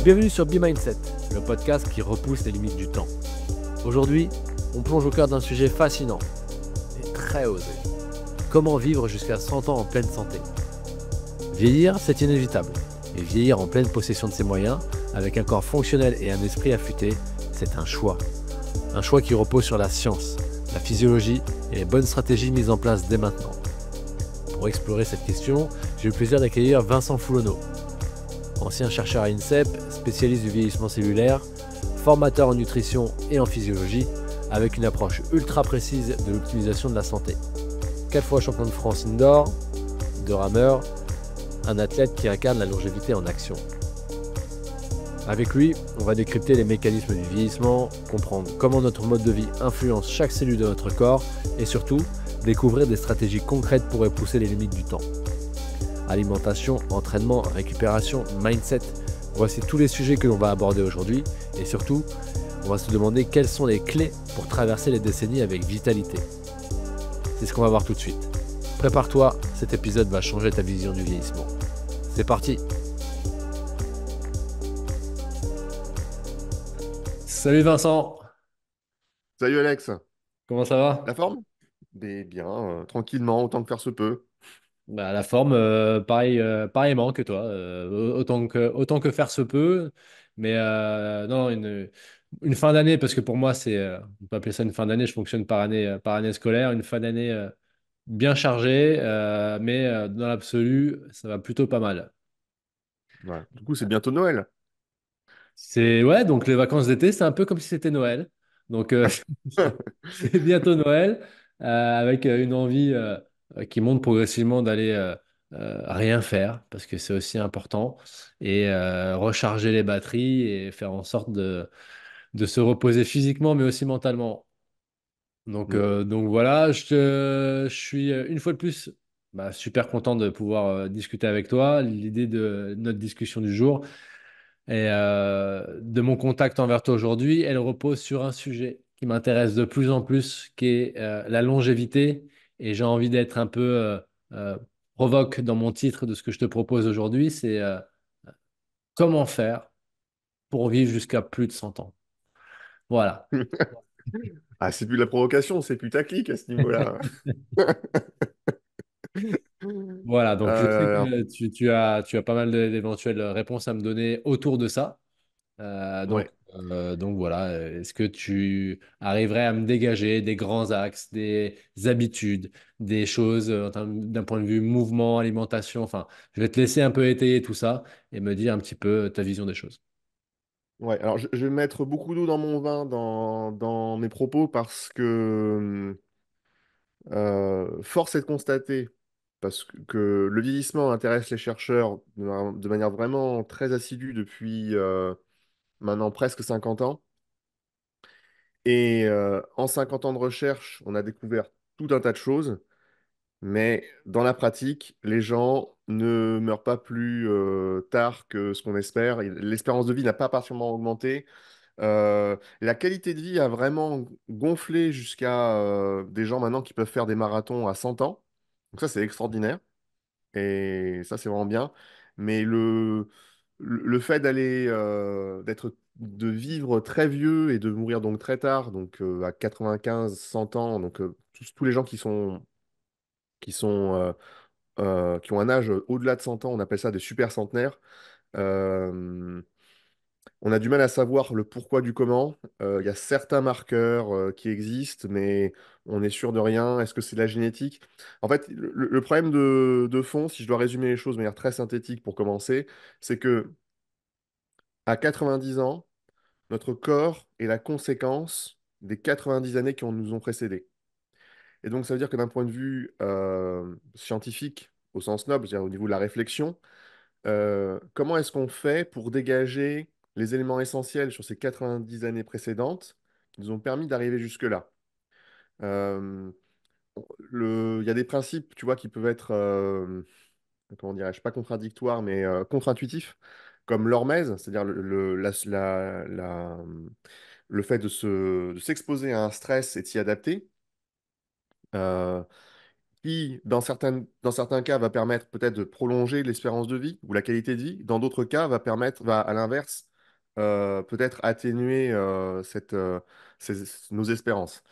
Bienvenue sur Be Mindset, le podcast qui repousse les limites du temps. Aujourd'hui, on plonge au cœur d'un sujet fascinant et très osé. Comment vivre jusqu'à 100 ans en pleine santé? Vieillir, c'est inévitable. Et vieillir en pleine possession de ses moyens, avec un corps fonctionnel et un esprit affûté, c'est un choix. Un choix qui repose sur la science, la physiologie et les bonnes stratégies mises en place dès maintenant. Pour explorer cette question, j'ai eu le plaisir d'accueillir Vincent Foulonneau. Ancien chercheur à INSEP, spécialiste du vieillissement cellulaire, formateur en nutrition et en physiologie, avec une approche ultra précise de l'optimisation de la santé. 4 fois champion de France indoor, de rameur, un athlète qui incarne la longévité en action. Avec lui, on va décrypter les mécanismes du vieillissement, comprendre comment notre mode de vie influence chaque cellule de notre corps et surtout, découvrir des stratégies concrètes pour repousser les limites du temps. Alimentation, entraînement, récupération, mindset, voici tous les sujets que l'on va aborder aujourd'hui et surtout, on va se demander quelles sont les clés pour traverser les décennies avec vitalité. C'est ce qu'on va voir tout de suite. Prépare-toi, cet épisode va changer ta vision du vieillissement. C'est parti! Salut Vincent, Salut Alex, comment ça la va? forme? Bien, tranquillement, autant que faire se peut. Bah, la forme, pareil, pareillement que toi, autant que faire se peut, mais non, une fin d'année, parce que pour moi, on peut appeler ça une fin d'année, je fonctionne par année scolaire, une fin d'année bien chargée, mais dans l'absolu, ça va plutôt pas mal. Voilà. Du coup, c'est bientôt Noël. Ouais, donc les vacances d'été, c'est un peu comme si c'était Noël. Donc c'est bientôt Noël, avec une envie qui monte progressivement d'aller rien faire, parce que c'est aussi important, et recharger les batteries et faire en sorte de se reposer physiquement, mais aussi mentalement. Mm. Donc voilà, je suis une fois de plus super content de pouvoir discuter avec toi. L'idée de notre discussion du jour et de mon contact envers toi aujourd'hui, elle repose sur un sujet qui m'intéresse de plus en plus, qui est la longévité. Et j'ai envie d'être un peu euh, provoque dans mon titre de ce que je te propose aujourd'hui, c'est comment faire pour vivre jusqu'à plus de 100 ans. Voilà. Ah, c'est plus de la provocation, c'est putaclic à ce niveau-là. Voilà, donc je sais Alors, que tu as pas mal d'éventuelles réponses à me donner autour de ça. Euh, donc, ouais. donc voilà, est-ce que tu arriverais à me dégager des grands axes, des habitudes, des choses d'un point de vue mouvement, alimentation, enfin, je vais te laisser un peu étayer tout ça et me dire un petit peu ta vision des choses. Ouais, alors je vais mettre beaucoup d'eau dans mon vin dans mes propos parce que force est de constater, parce que le vieillissement intéresse les chercheurs de manière vraiment très assidue depuis maintenant presque 50 ans. Et en 50 ans de recherche, on a découvert tout un tas de choses, mais dans la pratique, les gens ne meurent pas plus tard que ce qu'on espère. L'espérance de vie n'a pas particulièrement augmenté. La qualité de vie a vraiment gonflé jusqu'à des gens maintenant qui peuvent faire des marathons à 100 ans. Donc ça, c'est extraordinaire. Et ça, c'est vraiment bien. Mais le fait de vivre très vieux et de mourir donc très tard, donc à 95, 100 ans, donc tous les gens qui ont un âge au-delà de 100 ans, on appelle ça des super centenaires. Euh, on a du mal à savoir le pourquoi du comment. Il y a certains marqueurs qui existent, mais on est sûr de rien. Est-ce que c'est de la génétique? En fait, le problème de fond, si je dois résumer les choses de manière très synthétique pour commencer, c'est que à 90 ans, notre corps est la conséquence des 90 années qui nous ont précédés. Et donc, ça veut dire que d'un point de vue scientifique, au sens noble, c'est-à-dire au niveau de la réflexion, comment est-ce qu'on fait pour dégager les éléments essentiels sur ces 90 années précédentes qui nous ont permis d'arriver jusque-là? Euh, il y a des principes, tu vois, qui peuvent être, comment dirais-je, pas contradictoires, mais contre-intuitifs, comme l'hormèse, c'est-à-dire le fait de s'exposer à un stress et de s'y adapter. Euh, qui, dans certains cas, va permettre peut-être de prolonger l'espérance de vie ou la qualité de vie. Dans d'autres cas, va permettre, à l'inverse, peut-être atténuer nos espérances.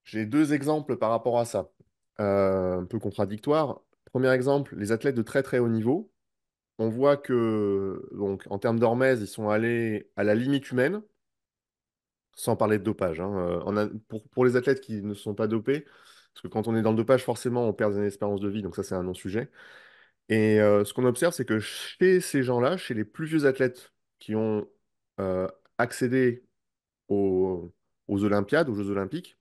J'ai deux exemples par rapport à ça, un peu contradictoires. Premier exemple, les athlètes de très très haut niveau. On voit que, donc, en termes d'hormèse, ils sont allés à la limite humaine, sans parler de dopage, hein. Pour les athlètes qui ne sont pas dopés, parce que quand on est dans le dopage, forcément, on perd des espérances de vie, donc ça, c'est un non-sujet. Et ce qu'on observe, c'est que chez ces gens-là, chez les plus vieux athlètes qui ont accédé aux, aux Olympiades, aux Jeux Olympiques,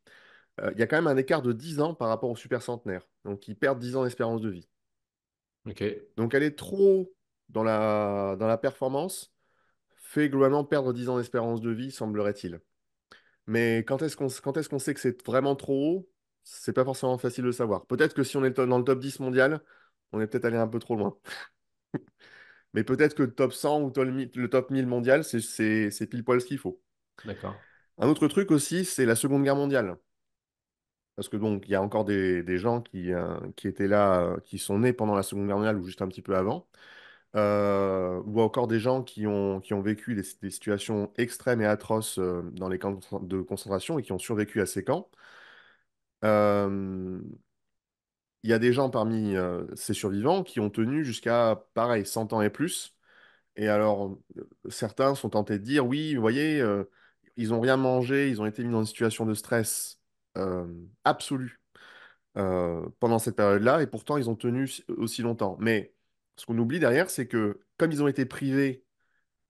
il y a quand même un écart de 10 ans par rapport aux super centenaires. Donc, ils perdent 10 ans d'espérance de vie. Ok, Donc, aller trop dans la performance fait globalement perdre 10 ans d'espérance de vie, semblerait-il. Mais quand est-ce qu'on sait que c'est vraiment trop haut? C'est pas forcément facile de savoir. Peut-être que si on est dans le top 10 mondial, on est peut-être allé un peu trop loin. Mais peut-être que le top 100 ou le top 1000 mondial, c'est pile poil ce qu'il faut. d'accord. Un autre truc aussi, c'est la Seconde Guerre mondiale. Parce que donc, il y a encore des gens qui étaient là, qui sont nés pendant la Seconde Guerre mondiale ou juste un petit peu avant, ou encore des gens qui ont vécu des situations extrêmes et atroces dans les camps de concentration et qui ont survécu à ces camps. Euh, Il y a des gens parmi ces survivants qui ont tenu jusqu'à, pareil, 100 ans et plus. Et alors, certains sont tentés de dire, oui, vous voyez, ils n'ont rien mangé, ils ont été mis dans une situation de stress euh, absolu pendant cette période-là, et pourtant ils ont tenu aussi longtemps. Mais ce qu'on oublie derrière, c'est que comme ils ont été privés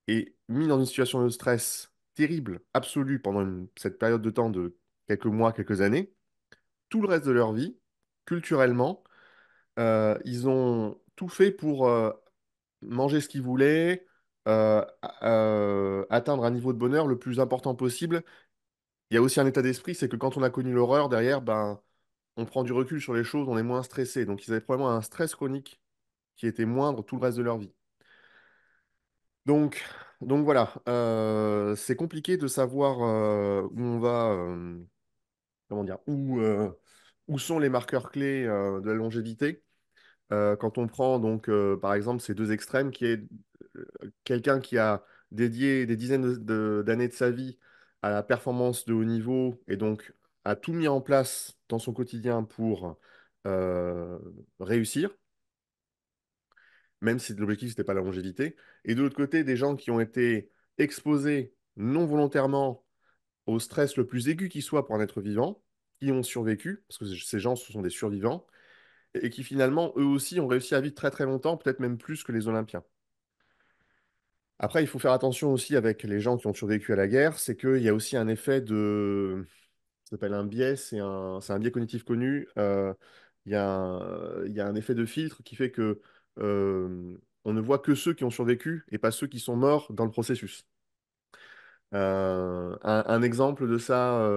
et mis dans une situation de stress terrible, absolue, pendant cette période de temps de quelques mois, quelques années, tout le reste de leur vie, culturellement, ils ont tout fait pour manger ce qu'ils voulaient, atteindre un niveau de bonheur le plus important possible. Il y a aussi un état d'esprit, c'est que quand on a connu l'horreur, derrière, ben, on prend du recul sur les choses, on est moins stressé. Donc ils avaient probablement un stress chronique qui était moindre tout le reste de leur vie. Donc, donc voilà, c'est compliqué de savoir où on va, comment dire, où sont les marqueurs clés de la longévité. Quand on prend donc par exemple ces deux extrêmes, qui est quelqu'un qui a dédié des dizaines d'années de sa vie à la performance de haut niveau et donc a tout mis en place dans son quotidien pour euh, réussir, même si l'objectif n'était pas la longévité. Et de l'autre côté, des gens qui ont été exposés non volontairement au stress le plus aigu qui soit pour un être vivant, qui ont survécu, parce que ces gens, ce sont des survivants, et qui finalement, eux aussi, ont réussi à vivre très très longtemps, peut-être même plus que les Olympiens. Après, il faut faire attention aussi avec les gens qui ont survécu à la guerre, c'est qu'il y a aussi un effet de... Ça s'appelle un biais, c'est un biais cognitif connu. Il y a un effet de filtre qui fait que on ne voit que ceux qui ont survécu et pas ceux qui sont morts dans le processus. Un exemple de ça,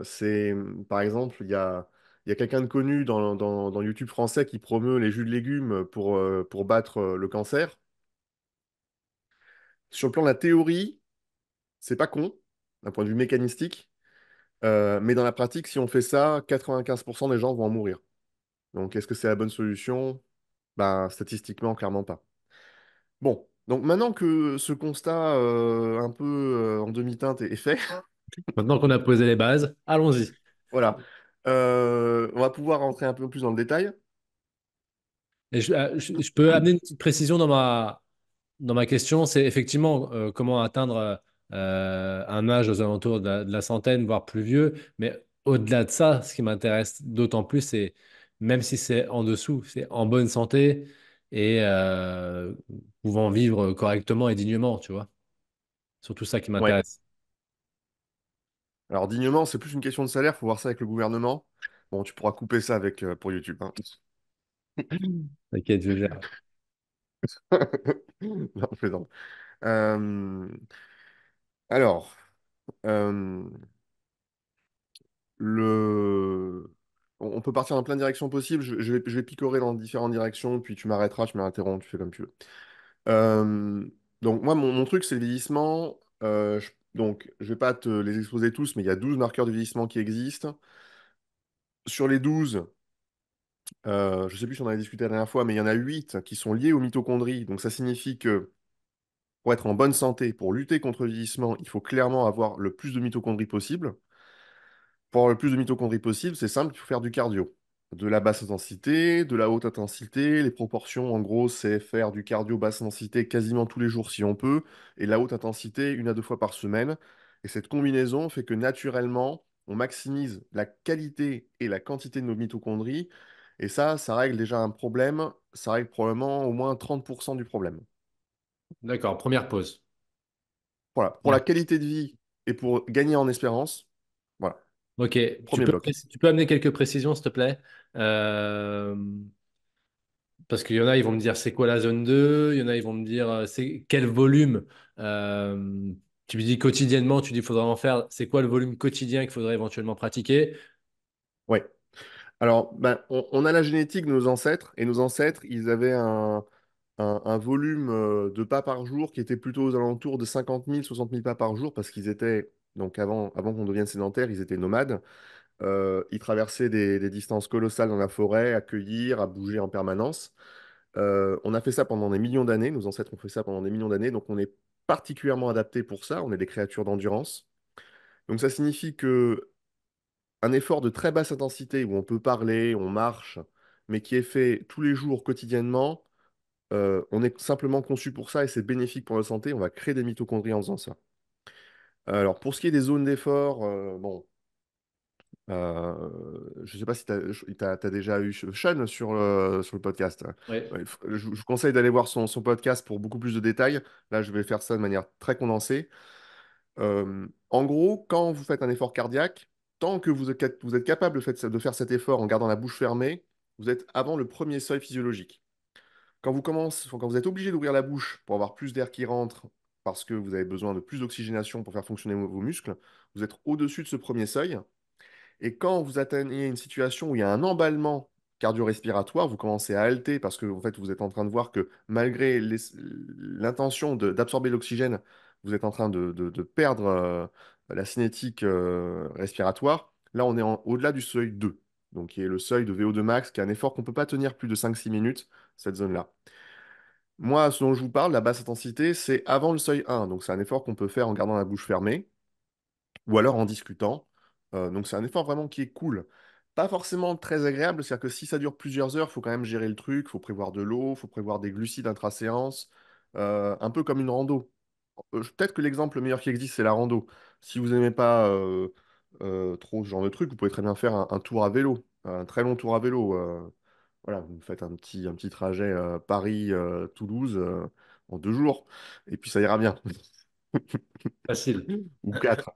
c'est par exemple, il y a quelqu'un de connu dans YouTube français qui promeut les jus de légumes pour battre le cancer. Sur le plan de la théorie, c'est pas con, d'un point de vue mécanistique, mais dans la pratique, si on fait ça, 95% des gens vont en mourir. Donc, est-ce que c'est la bonne solution? Ben, statistiquement, clairement pas. Bon, donc maintenant que ce constat un peu en demi-teinte est fait, Maintenant qu'on a posé les bases, allons-y. voilà, on va pouvoir rentrer un peu plus dans le détail. Et je peux amener une petite précision dans ma question, c'est effectivement comment atteindre un âge aux alentours de la centaine, voire plus vieux. Mais au-delà de ça, ce qui m'intéresse d'autant plus, c'est même si c'est en dessous, c'est en bonne santé et pouvant vivre correctement et dignement, tu vois. Surtout ça qui Ouais. m'intéresse. Alors, dignement, c'est plus une question de salaire, faut voir ça avec le gouvernement. Bon, tu pourras couper ça avec pour YouTube, hein. T'inquiète, je gère. Non, je plaisante. Euh, alors, euh, on peut partir dans plein de directions possibles. Je vais picorer dans différentes directions, puis tu m'arrêteras, tu m'interromps, tu fais comme tu veux. Euh, donc, moi, mon truc, c'est le vieillissement. Donc, je vais pas te les exposer tous, mais il y a 12 marqueurs de vieillissement qui existent. Sur les 12, je sais plus si on en avait discuté la dernière fois, mais il y en a 8 qui sont liés aux mitochondries. Donc, ça signifie que pour être en bonne santé, pour lutter contre le vieillissement, il faut clairement avoir le plus de mitochondries possible. Pour avoir le plus de mitochondries possible, c'est simple, il faut faire du cardio. De la basse intensité, de la haute intensité. Les proportions, en gros, c'est faire du cardio basse intensité quasiment tous les jours si on peut, et la haute intensité 1 à 2 fois par semaine. Et cette combinaison fait que naturellement, on maximise la qualité et la quantité de nos mitochondries. Et ça règle déjà un problème. Ça règle probablement au moins 30% du problème. D'accord, première pause. Voilà. Pour la Première- qualité de vie et pour gagner en espérance, voilà. Ok, Premier bloc. tu peux amener quelques précisions, s'il te plaît? Euh, Parce qu'il y en a, ils vont me dire c'est quoi la zone 2. Il y en a, ils vont me dire c'est quel volume. euh, Tu me dis quotidiennement, tu dis il faudra en faire. C'est quoi le volume quotidien qu'il faudrait éventuellement pratiquer? Ouais. Alors, ben, on a la génétique de nos ancêtres, et nos ancêtres, ils avaient un volume de pas par jour qui était plutôt aux alentours de 50 000, 60 000 pas par jour, parce qu'ils étaient, donc avant qu'on devienne sédentaires, ils étaient nomades. Ils traversaient des distances colossales dans la forêt, à cueillir, à bouger en permanence. On a fait ça pendant des millions d'années, nos ancêtres ont fait ça pendant des millions d'années, donc on est particulièrement adapté pour ça, on est des créatures d'endurance. Donc ça signifie que un effort de très basse intensité où on peut parler, on marche, mais qui est fait tous les jours, quotidiennement, on est simplement conçu pour ça et c'est bénéfique pour la santé. On va créer des mitochondries en faisant ça. Alors, pour ce qui est des zones d'effort, bon, je ne sais pas si tu as, déjà eu Sean sur le podcast. Oui. Ouais, je vous conseille d'aller voir son podcast pour beaucoup plus de détails. Là, je vais faire ça de manière très condensée. En gros, quand vous faites un effort cardiaque, tant que vous êtes capable de faire cet effort en gardant la bouche fermée, vous êtes avant le premier seuil physiologique. Quand vous êtes obligé d'ouvrir la bouche pour avoir plus d'air qui rentre, parce que vous avez besoin de plus d'oxygénation pour faire fonctionner vos muscles, vous êtes au-dessus de ce premier seuil. Et quand vous atteignez une situation où il y a un emballement cardio-respiratoire, vous commencez à halter parce que en fait, vous êtes en train de voir que malgré l'intention d'absorber l'oxygène, vous êtes en train de perdre la cinétique respiratoire. Là, on est au-delà du seuil 2, donc qui est le seuil de VO2 max, qui est un effort qu'on ne peut pas tenir plus de 5-6 minutes, cette zone-là. Moi, ce dont je vous parle, la basse intensité, c'est avant le seuil 1, donc c'est un effort qu'on peut faire en gardant la bouche fermée ou alors en discutant. Donc c'est un effort vraiment qui est cool. Pas forcément très agréable, c'est-à-dire que si ça dure plusieurs heures, il faut quand même gérer le truc, il faut prévoir de l'eau, il faut prévoir des glucides intra-séance, un peu comme une rando. Peut-être que l'exemple le meilleur qui existe, c'est la rando. Si vous n'aimez pas trop ce genre de truc, vous pouvez très bien faire un tour à vélo, un très long tour à vélo. Voilà, vous faites un petit trajet Paris-Toulouse en 2 jours, et puis ça ira bien. Facile. Ou quatre.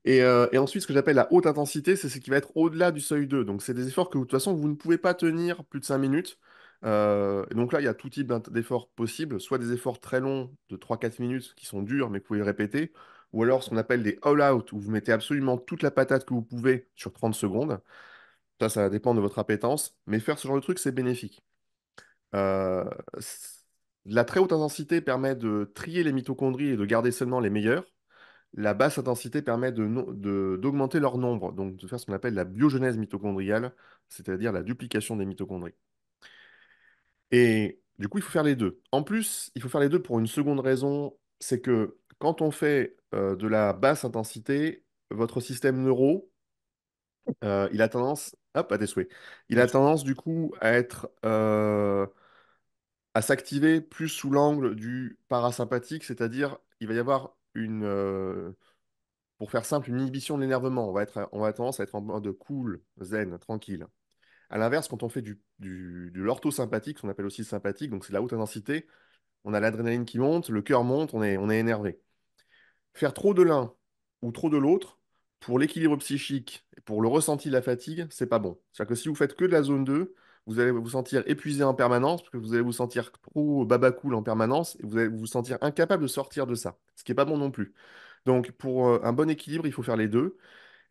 Et ensuite, ce que j'appelle la haute intensité, c'est ce qui va être au-delà du seuil 2. Donc, c'est des efforts que de toute façon, vous ne pouvez pas tenir plus de 5 minutes. Et donc là, il y a tout type d'efforts possibles, soit des efforts très longs de 3-4 minutes qui sont durs, mais que vous pouvez répéter, ou alors ce qu'on appelle des all-out, où vous mettez absolument toute la patate que vous pouvez sur 30 secondes. Ça va dépendre de votre appétence, mais faire ce genre de truc, c'est bénéfique. Euh, c- la très haute intensité permet de trier les mitochondries et de garder seulement les meilleures. La basse intensité permet d'augmenter leur nombre, donc de faire ce qu'on appelle la biogenèse mitochondriale, c'est-à-dire la duplication des mitochondries. Et du coup, il faut faire les deux. En plus, il faut faire les deux pour une seconde raison, c'est que quand on fait de la basse intensité, votre système neuro, il a tendance, hop, à tes souhaits, il a Merci. tendance du coup à s'activer plus sous l'angle du parasympathique, c'est-à-dire il va y avoir pour faire simple, une inhibition de l'énervement. On va tendance à être en mode cool, zen, tranquille. À l'inverse, quand on fait de l'orthosympathique, ce qu'on appelle aussi le sympathique, donc c'est de la haute intensité, on a l'adrénaline qui monte, le cœur monte, on est énervé. Faire trop de l'un ou trop de l'autre, pour l'équilibre psychique et pour le ressenti de la fatigue, c'est pas bon. C'est-à-dire que si vous faites que de la zone 2, vous allez vous sentir épuisé en permanence, parce que vous allez vous sentir trop baba cool en permanence, et vous allez vous sentir incapable de sortir de ça, ce qui est pas bon non plus. Donc, pour un bon équilibre, il faut faire les deux.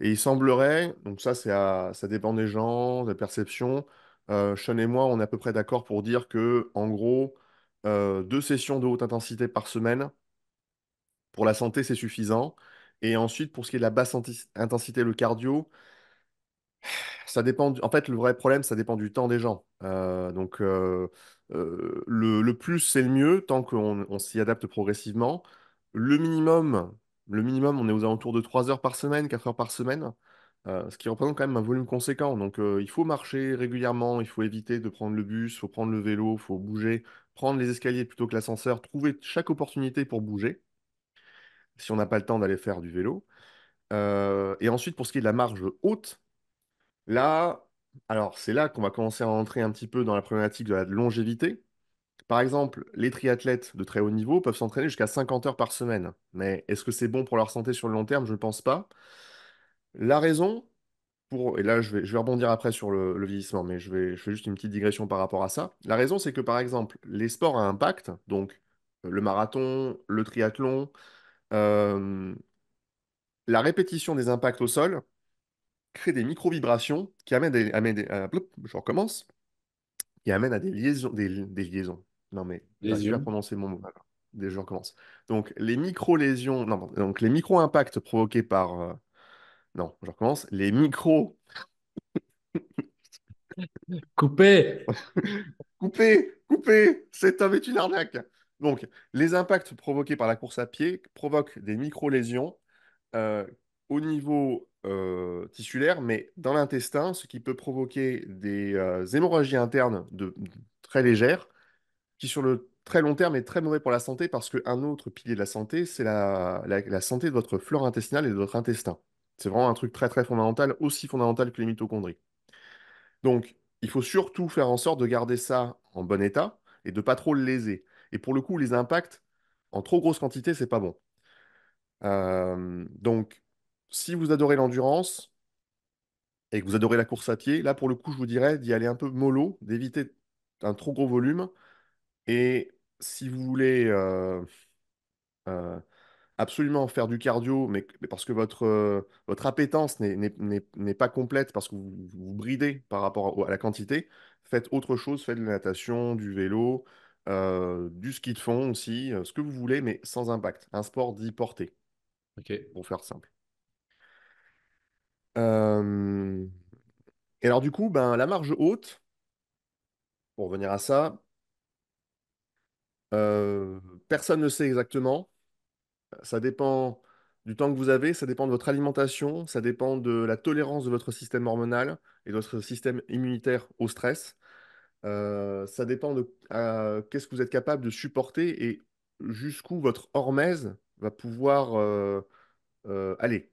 Et il semblerait, donc ça dépend des gens, des perceptions. Sean et moi, on est à peu près d'accord pour dire que, en gros, 2 sessions de haute intensité par semaine, pour la santé, c'est suffisant. Et ensuite, pour ce qui est de la basse intensité, le cardio, ça dépend. En fait, le vrai problème, ça dépend du temps des gens. Le plus, c'est le mieux, tant qu'on s'y adapte progressivement. Le minimum, le minimum, on est aux alentours de 3 heures par semaine, 4 heures par semaine, ce qui représente quand même un volume conséquent. Donc, il faut marcher régulièrement, il faut éviter de prendre le bus, il faut prendre le vélo, il faut bouger, prendre les escaliers plutôt que l'ascenseur, trouver chaque opportunité pour bouger, si on n'a pas le temps d'aller faire du vélo. Et ensuite, pour ce qui est de la marge haute, là, alors c'est là qu'on va commencer à entrer un petit peu dans la problématique de la longévité. Par exemple, les triathlètes de très haut niveau peuvent s'entraîner jusqu'à 50 heures par semaine. Mais est-ce que c'est bon pour leur santé sur le long terme? Je ne pense pas. La raison, et là je vais rebondir après sur le vieillissement, mais je fais juste une petite digression par rapport à ça. La raison, c'est que par exemple, les sports à impact, donc le marathon, le triathlon, euh, la répétition des impacts au sol crée des micro-vibrations qui je recommence, qui amènent à des liaisons, des liaisons. Non, mais j'arrive plus à Lésion. prononcer mon mot. Alors, je recommence. Donc, les micro-lésions, non, donc les micro-impacts provoqués par. Non, je recommence. Les micro. Coupé. Coupez, coupez, cet homme est une arnaque. Donc, les impacts provoqués par la course à pied provoquent des micro-lésions euh, au niveau tissulaire, mais dans l'intestin, ce qui peut provoquer des hémorragies internes très légères qui sur le très long terme est très mauvais pour la santé parce qu'un autre pilier de la santé, c'est la santé de votre flore intestinale et de votre intestin. C'est vraiment un truc très très fondamental, aussi fondamental que les mitochondries. Donc, il faut surtout faire en sorte de garder ça en bon état et de pas trop le léser. Et pour le coup, les impacts en trop grosse quantité, c'est pas bon. Donc, si vous adorez l'endurance et que vous adorez la course à pied, là pour le coup, je vous dirais d'y aller un peu mollo, d'éviter un trop gros volume. Et si vous voulez euh, absolument faire du cardio, mais parce que votre appétence n'est pas complète, parce que vous bridez par rapport à la quantité, faites autre chose, faites de la natation, du vélo, du ski de fond aussi, ce que vous voulez, mais sans impact. Un sport dit porté, Ok. pour faire simple. Euh, Et alors du coup, ben, la marge haute, pour revenir à ça, euh, personne ne sait exactement. Ça dépend du temps que vous avez, ça dépend de votre alimentation, ça dépend de la tolérance de votre système hormonal et de votre système immunitaire au stress. Ça dépend de qu'est-ce que vous êtes capable de supporter et jusqu'où votre hormèse va pouvoir aller.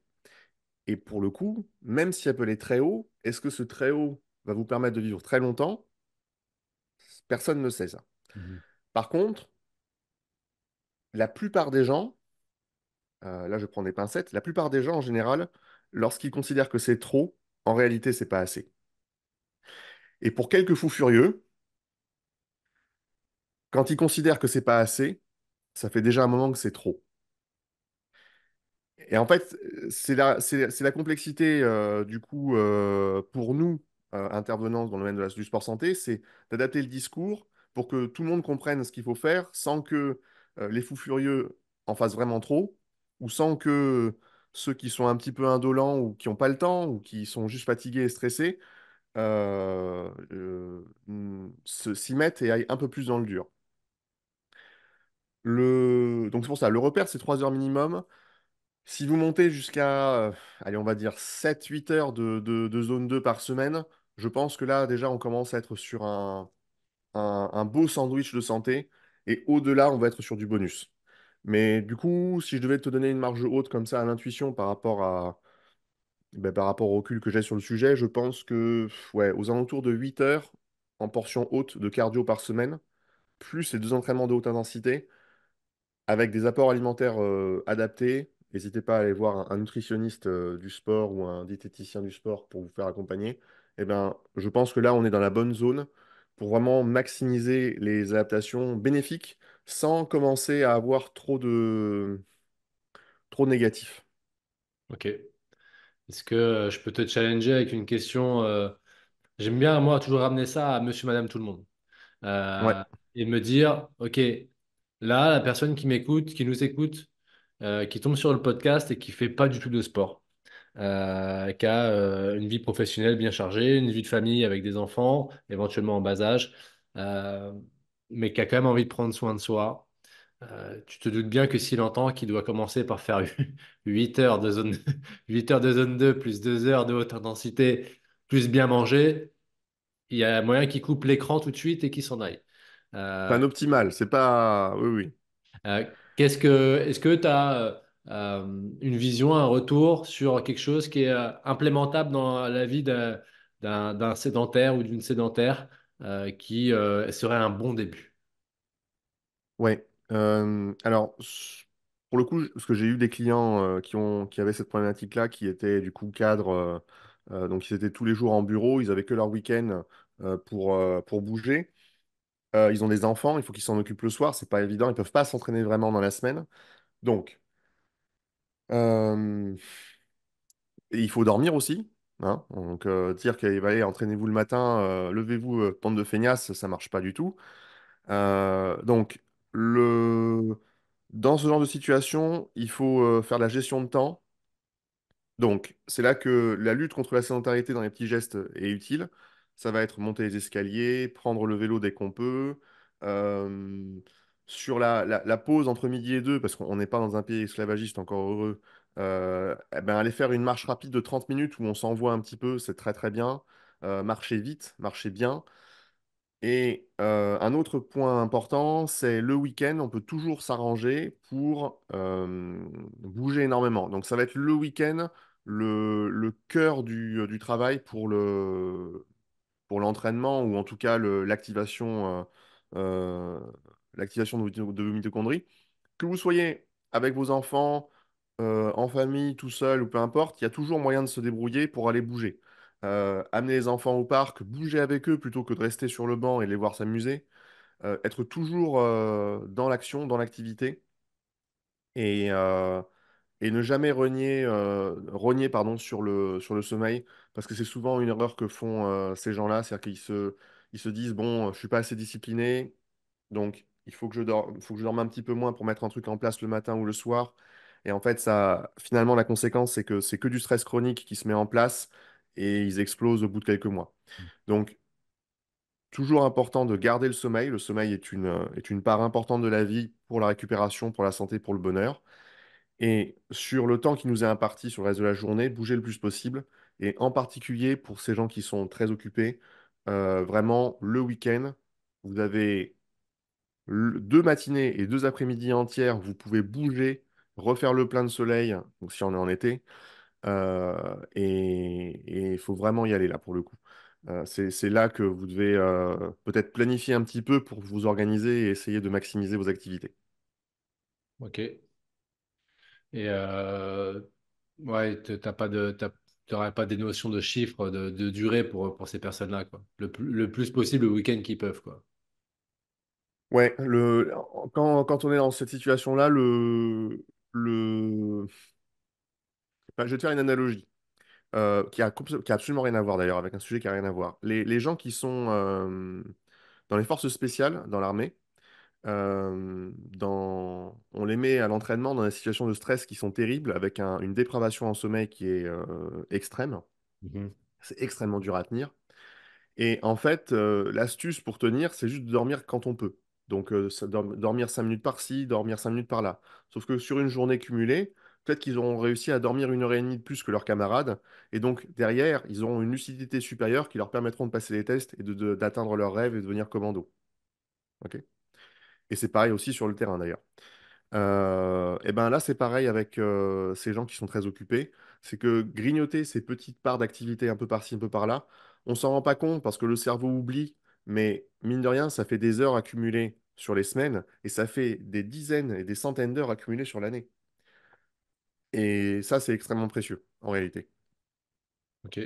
Et pour le coup, même si elle peut aller très haut, est-ce que ce très haut va vous permettre de vivre très longtemps? Personne ne sait ça. Mhm. Par contre, la plupart des gens, là je prends des pincettes, la plupart des gens en général, lorsqu'ils considèrent que c'est trop, en réalité c'est pas assez. Et pour quelques fous furieux, quand ils considèrent que c'est pas assez, ça fait déjà un moment que c'est trop. Et en fait, c'est la complexité du coup pour nous intervenants dans le domaine du sport santé, c'est d'adapter le discours pour que tout le monde comprenne ce qu'il faut faire sans que les fous furieux en fassent vraiment trop ou sans que ceux qui sont un petit peu indolents ou qui n'ont pas le temps ou qui sont juste fatigués et stressés s'y mettent et aillent un peu plus dans le dur. Donc c'est pour ça, le repère, c'est 3 heures minimum. Si vous montez jusqu'à, allez, on va dire 7 8 heures de zone 2 par semaine, je pense que là, déjà, on commence à être sur un beau sandwich de santé. Et au-delà, on va être sur du bonus. Mais du coup, si je devais te donner une marge haute comme ça à l'intuition par rapport au recul que j'ai sur le sujet, je pense que, ouais, aux alentours de 8 heures en portion haute de cardio par semaine, plus les 2 entraînements de haute intensité, avec des apports alimentaires adaptés. N'hésitez pas à aller voir un nutritionniste du sport ou un diététicien du sport pour vous faire accompagner. Eh ben, je pense que là, on est dans la bonne zone pour vraiment maximiser les adaptations bénéfiques sans commencer à avoir trop de négatifs. Ok. Est-ce que je peux te challenger avec une question j'aime bien, moi, toujours ramener ça à monsieur, madame, tout le monde. Ouais. Et me dire, OK, là, la personne qui m'écoute, qui nous écoute, qui tombe sur le podcast et qui fait pas du tout de sport. qui a une vie professionnelle bien chargée, une vie de famille avec des enfants, éventuellement en bas âge, euh, mais qui a quand même envie de prendre soin de soi. Tu te doutes bien que s'il entend qu'il doit commencer par faire 8 heures de zone, 8 heures de zone 2 plus 2 heures de haute intensité, plus bien manger, il y a moyen qu'il coupe l'écran tout de suite et qu'il s'en aille. C'est Euh, un optimal, c'est pas... Oui, oui. est-ce que tu as une vision, un retour sur quelque chose qui est implémentable dans la vie d'un sédentaire ou d'une sédentaire qui serait un bon début? Ouais. Alors, pour le coup, parce que j'ai eu des clients qui avaient cette problématique-là, qui étaient du coup cadres, donc ils étaient tous les jours en bureau, ils avaient que leur week-end pour bouger. Ils ont des enfants, il faut qu'ils s'en occupent le soir, c'est pas évident, ils peuvent pas s'entraîner vraiment dans la semaine. Donc, euh, et il faut dormir aussi. Hein. Donc, dire qu'il va aller entraînez-vous le matin, levez-vous, bande de feignasses, ça marche pas du tout. Donc, le... dans ce genre de situation, il faut faire la gestion de temps. Donc, c'est là que la lutte contre la sédentarité dans les petits gestes est utile. Ça va être monter les escaliers, prendre le vélo dès qu'on peut. Euh, Sur la pause entre midi et deux, parce qu'on n'est pas dans un pays esclavagiste, encore heureux, eh ben, aller faire une marche rapide de 30 minutes où on s'envoie un petit peu, c'est très très bien. Marcher vite, marcher bien. Et un autre point important, c'est le week-end, on peut toujours s'arranger pour bouger énormément. Donc ça va être le week-end, le cœur du travail pour l'entraînement ou en tout cas l'activation de vos mitochondries. Que vous soyez avec vos enfants, en famille, tout seul ou peu importe, il y a toujours moyen de se débrouiller pour aller bouger. Amener les enfants au parc, bouger avec eux plutôt que de rester sur le banc et les voir s'amuser. Être toujours dans l'action, dans l'activité et, euh, et ne jamais rogner pardon, sur le sommeil parce que c'est souvent une erreur que font ces gens-là, c'est-à-dire ils se disent, bon, je suis pas assez discipliné, donc, il faut que je dorme un petit peu moins pour mettre un truc en place le matin ou le soir. Et en fait, ça, finalement, la conséquence, c'est que du stress chronique qui se met en place et ils explosent au bout de quelques mois. Donc, toujours important de garder le sommeil. Le sommeil est une part importante de la vie pour la récupération, pour la santé, pour le bonheur. Et sur le temps qui nous est imparti sur le reste de la journée, bouger le plus possible. Et en particulier pour ces gens qui sont très occupés, vraiment, le week-end, vous avez deux matinées et deux après-midi entières, vous pouvez bouger, refaire le plein de soleil, donc si on est en été, et il faut vraiment y aller là pour le coup. C'est là que vous devez peut-être planifier un petit peu pour vous organiser et essayer de maximiser vos activités. Ok. Et ouais, t'aurais pas des notions de chiffres, de durée pour ces personnes-là, quoi. Le plus possible le week-end qu'ils peuvent, quoi. Ouais, quand on est dans cette situation-là, le... enfin, je vais te faire une analogie qui a absolument rien à voir d'ailleurs avec un sujet qui a rien à voir. Les gens qui sont dans les forces spéciales, dans l'armée, on les met à l'entraînement dans des situations de stress qui sont terribles, avec une dépravation en sommeil qui est extrême. Mhm. C'est extrêmement dur à tenir. Et en fait, l'astuce pour tenir, c'est juste de dormir quand on peut. Donc, dormir 5 minutes par-ci, dormir 5 minutes par-là. Sauf que sur une journée cumulée, peut-être qu'ils auront réussi à dormir 1 heure et demie de plus que leurs camarades. Et donc, derrière, ils auront une lucidité supérieure qui leur permettront de passer les tests et d'atteindre leurs rêves et de devenir commando. Ok. Et c'est pareil aussi sur le terrain d'ailleurs. Et ben là, c'est pareil avec ces gens qui sont très occupés. C'est que grignoter ces petites parts d'activité un peu par-ci, un peu par-là, on s'en rend pas compte parce que le cerveau oublie, mais mine de rien, ça fait des heures accumulées sur les semaines et ça fait des dizaines et des centaines d'heures accumulées sur l'année. Et ça, c'est extrêmement précieux en réalité. Ok.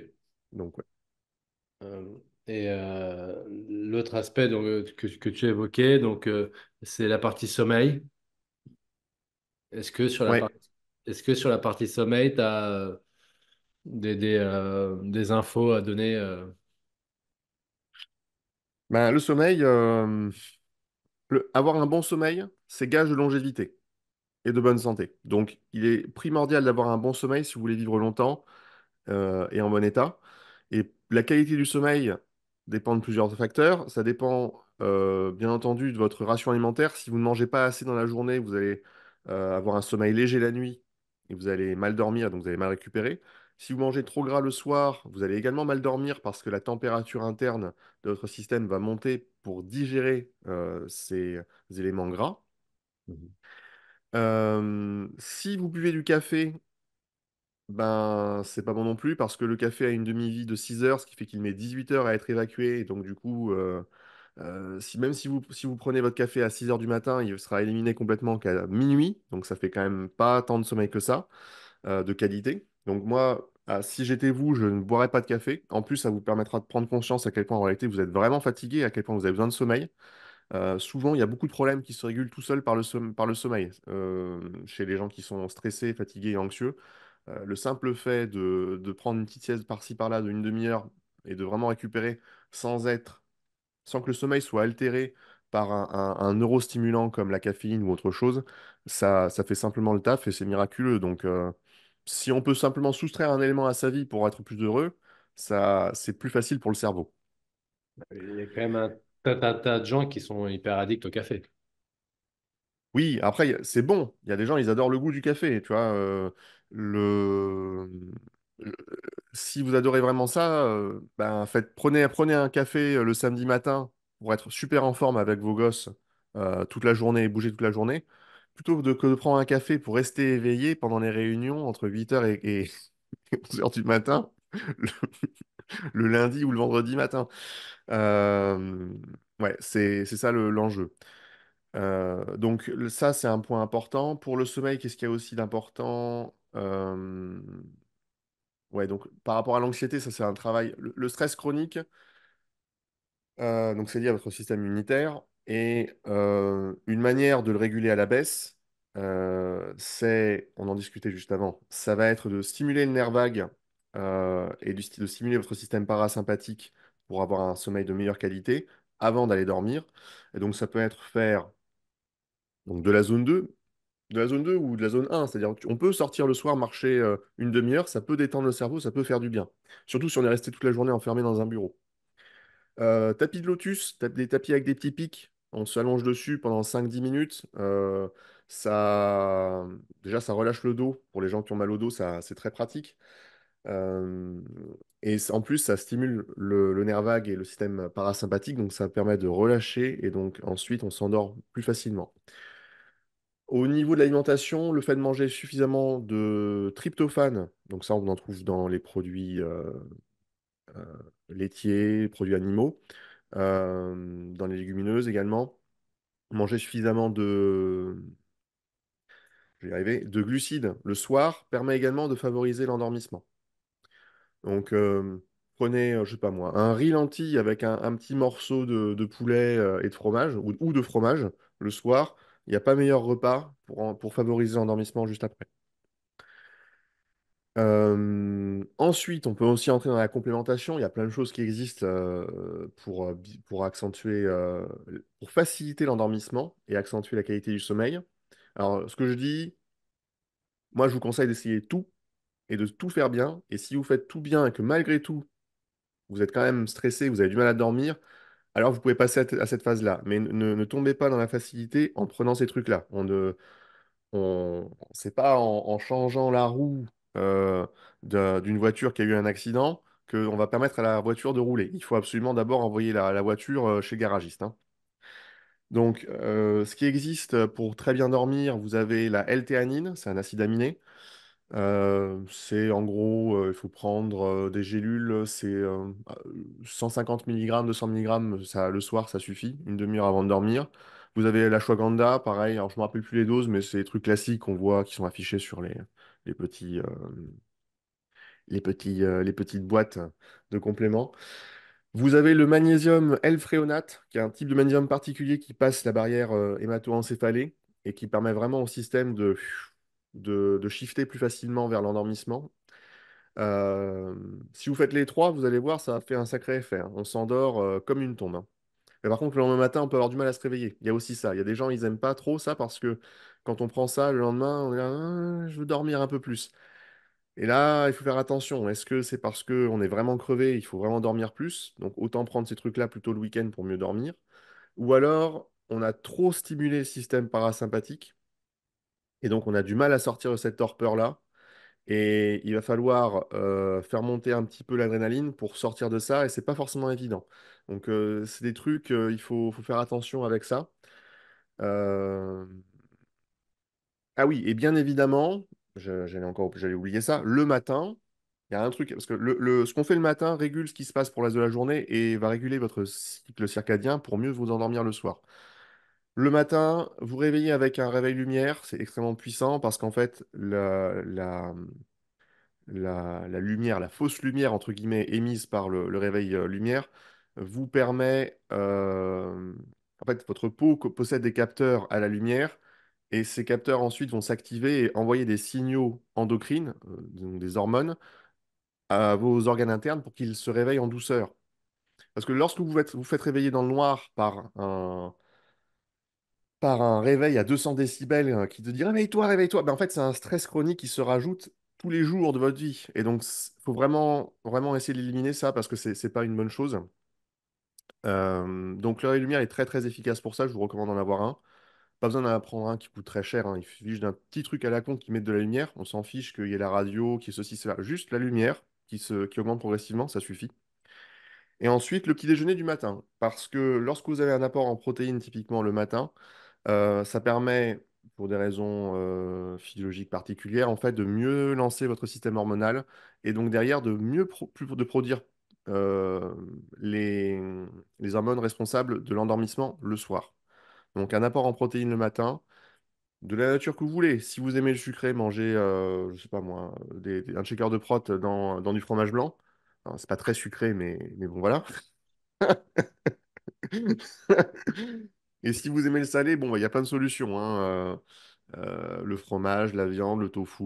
Donc, ouais. Et l'autre aspect donc, que tu évoquais, donc, c'est la partie sommeil. Est-ce que sur la Ouais. partie, est-ce que sur la partie sommeil, tu as des infos à donner Ben, le sommeil, avoir un bon sommeil, c'est gage de longévité. et de bonne santé. Donc, il est primordial d'avoir un bon sommeil si vous voulez vivre longtemps et en bon état. Et la qualité du sommeil dépend de plusieurs facteurs. Ça dépend, bien entendu, de votre ration alimentaire. Si vous ne mangez pas assez dans la journée, vous allez avoir un sommeil léger la nuit et vous allez mal dormir, donc vous allez mal récupérer. Si vous mangez trop gras le soir, vous allez également mal dormir parce que la température interne de votre système va monter pour digérer ces éléments gras. Mhm. Si vous buvez du café, ben, c'est pas bon non plus parce que le café a une demi-vie de 6 heures, ce qui fait qu'il met 18 heures à être évacué. Et donc, du coup, si vous prenez votre café à 6 heures du matin, il sera éliminé complètement qu'à minuit. Donc, ça fait quand même pas tant de sommeil que ça, de qualité. Donc, moi, si j'étais vous, je ne boirais pas de café. En plus, ça vous permettra de prendre conscience à quel point en réalité vous êtes vraiment fatigué, à quel point vous avez besoin de sommeil. Souvent, il y a beaucoup de problèmes qui se régulent tout seuls par par le sommeil. Chez les gens qui sont stressés, fatigués et anxieux. Le simple fait de prendre une petite sieste par-ci par-là d'une demi-heure et de vraiment récupérer sans sans que le sommeil soit altéré par un neurostimulant comme la caféine ou autre chose, ça fait simplement le taf et c'est miraculeux. Donc, si on peut simplement soustraire un élément à sa vie pour être plus heureux, c'est plus facile pour le cerveau. Il y a quand même un tas de gens qui sont hyper addicts au café. Oui, après, c'est bon. Il y a des gens, ils adorent le goût du café, tu vois. Le... le- Si vous adorez vraiment ça, ben, prenez un café le samedi matin pour être super en forme avec vos gosses toute la journée et bouger toute la journée, plutôt que de prendre un café pour rester éveillé pendant les réunions entre 8 heures et 11 heures du matin, le, le lundi ou le vendredi matin. Euh, ouais, c'est ça l'enjeu. Donc ça, c'est un point important. Pour le sommeil, qu'est-ce qu'il y a aussi d'important? Ouais, donc par rapport à l'anxiété, ça c'est un travail. Le stress chronique, donc c'est lié à votre système immunitaire. Et une manière de le réguler à la baisse, on en discutait juste avant, ça va être de stimuler le nerf vague et de stimuler votre système parasympathique pour avoir un sommeil de meilleure qualité avant d'aller dormir. Et donc ça peut être faire donc, de la zone 2 ou de la zone 1, c'est-à-dire qu'on peut sortir le soir, marcher une demi-heure, ça peut détendre le cerveau, ça peut faire du bien. Surtout si on est resté toute la journée enfermé dans un bureau. Tapis de lotus, des tapis avec des petits pics, on s'allonge dessus pendant 5 10 minutes. Ça... Déjà, ça relâche le dos. Pour les gens qui ont mal au dos, c'est très pratique. Euh, En plus, ça stimule le nerf vague et le système parasympathique, donc ça permet de relâcher et donc ensuite on s'endort plus facilement. Au niveau de l'alimentation, le fait de manger suffisamment de tryptophane, donc ça on en trouve dans les produits euh, laitiers, produits animaux, dans les légumineuses également. Manger suffisamment je vais y arriver, de glucides le soir permet également de favoriser l'endormissement. Donc prenez, je sais pas moi, un riz lentille avec un petit morceau de poulet et de fromage, ou de fromage le soir. Il n'y a pas meilleur repas pour favoriser l'endormissement juste après. Ensuite, on peut aussi entrer dans la complémentation. Il y a plein de choses qui existent pour accentuer, pour faciliter l'endormissement et accentuer la qualité du sommeil. Alors, ce que je dis, moi, je vous conseille d'essayer tout et de tout faire bien. Et si vous faites tout bien et que malgré tout, vous êtes quand même stressé, vous avez du mal à dormir, alors vous pouvez passer à cette phase-là. Mais ne tombez pas dans la facilité en prenant ces trucs-là. C'est pas en changeant la roue d'une voiture qui a eu un accident qu'on va permettre à la voiture de rouler. Il faut absolument d'abord envoyer la voiture chez le garagiste, hein. Donc, ce qui existe pour très bien dormir, vous avez la L-théanine, c'est un acide aminé. C'est en gros, il faut prendre des gélules, c'est 150 mg, 200 mg, ça, le soir, ça suffit, une demi-heure avant de dormir. Vous avez l'ashwagandha, pareil, alors je ne me rappelle plus les doses, mais c'est des trucs classiques qu'on voit qui sont affichés sur les petits, les petites boîtes de compléments. Vous avez le magnésium L-fréonate, qui est un type de magnésium particulier qui passe la barrière hémato-encéphalée et qui permet vraiment au système de shifter plus facilement vers l'endormissement. Si vous faites les trois, vous allez voir, ça fait un sacré effet, hein. On s'endort comme une tombe, hein. Mais par contre, le lendemain matin, on peut avoir du mal à se réveiller. Il y a aussi ça. Il y a des gens, ils aiment pas trop ça parce que quand on prend ça, le lendemain, on est là, ah, je veux dormir un peu plus. Et là, il faut faire attention. Est-ce que c'est parce qu'on est vraiment crevé, il faut vraiment dormir plus? Donc autant prendre ces trucs-là plutôt le week-end pour mieux dormir. Ou alors, on a trop stimulé le système parasympathique et donc on a du mal à sortir de cette torpeur-là. Et il va falloir faire monter un petit peu l'adrénaline pour sortir de ça, et c'est pas forcément évident. Donc c'est des trucs, faut faire attention avec ça. Euh, Ah oui, et bien évidemment, j'allais oublier ça, le matin, il y a un truc, parce que ce qu'on fait le matin régule ce qui se passe pour le reste de la journée et va réguler votre cycle circadien pour mieux vous endormir le soir. Le matin, vous réveillez avec un réveil lumière, c'est extrêmement puissant parce qu'en fait, la lumière, la fausse lumière, entre guillemets, émise par le réveil lumière, vous permet... en fait, votre peau possède des capteurs à la lumière, et ces capteurs ensuite vont s'activer et envoyer des signaux endocrines, donc des hormones, à vos organes internes pour qu'ils se réveillent en douceur. Parce que lorsque vous faites réveiller dans le noir par un réveil à 200 décibels qui te dit réveille-toi, réveille-toi, ben en fait, c'est un stress chronique qui se rajoute tous les jours de votre vie. Et donc, il faut vraiment, vraiment essayer d'éliminer ça parce que c'est pas une bonne chose. Donc, le réveil lumière est très, très efficace pour ça. Je vous recommande d'en avoir un. Pas besoin d'en prendre un qui coûte très cher, hein. Il suffit juste d'un petit truc à la con qui met de la lumière. On s'en fiche qu'il y ait la radio, qu'il y ait ceci, cela. Juste la lumière qui augmente progressivement, ça suffit. Et ensuite, le petit déjeuner du matin. Parce que lorsque vous avez un apport en protéines, typiquement le matin, ça permet, pour des raisons physiologiques particulières, en fait, de mieux lancer votre système hormonal et donc derrière de de produire euh, les, les hormones responsables de l'endormissement le soir. Donc un apport en protéines le matin, de la nature que vous voulez. Si vous aimez le sucré, mangez, je sais pas moi, un shaker de prot dans du fromage blanc. Alors, c'est pas très sucré, mais bon, voilà. Et si vous aimez le salé, bon, bah, il y a plein de solutions, hein. Le fromage, la viande, le tofu,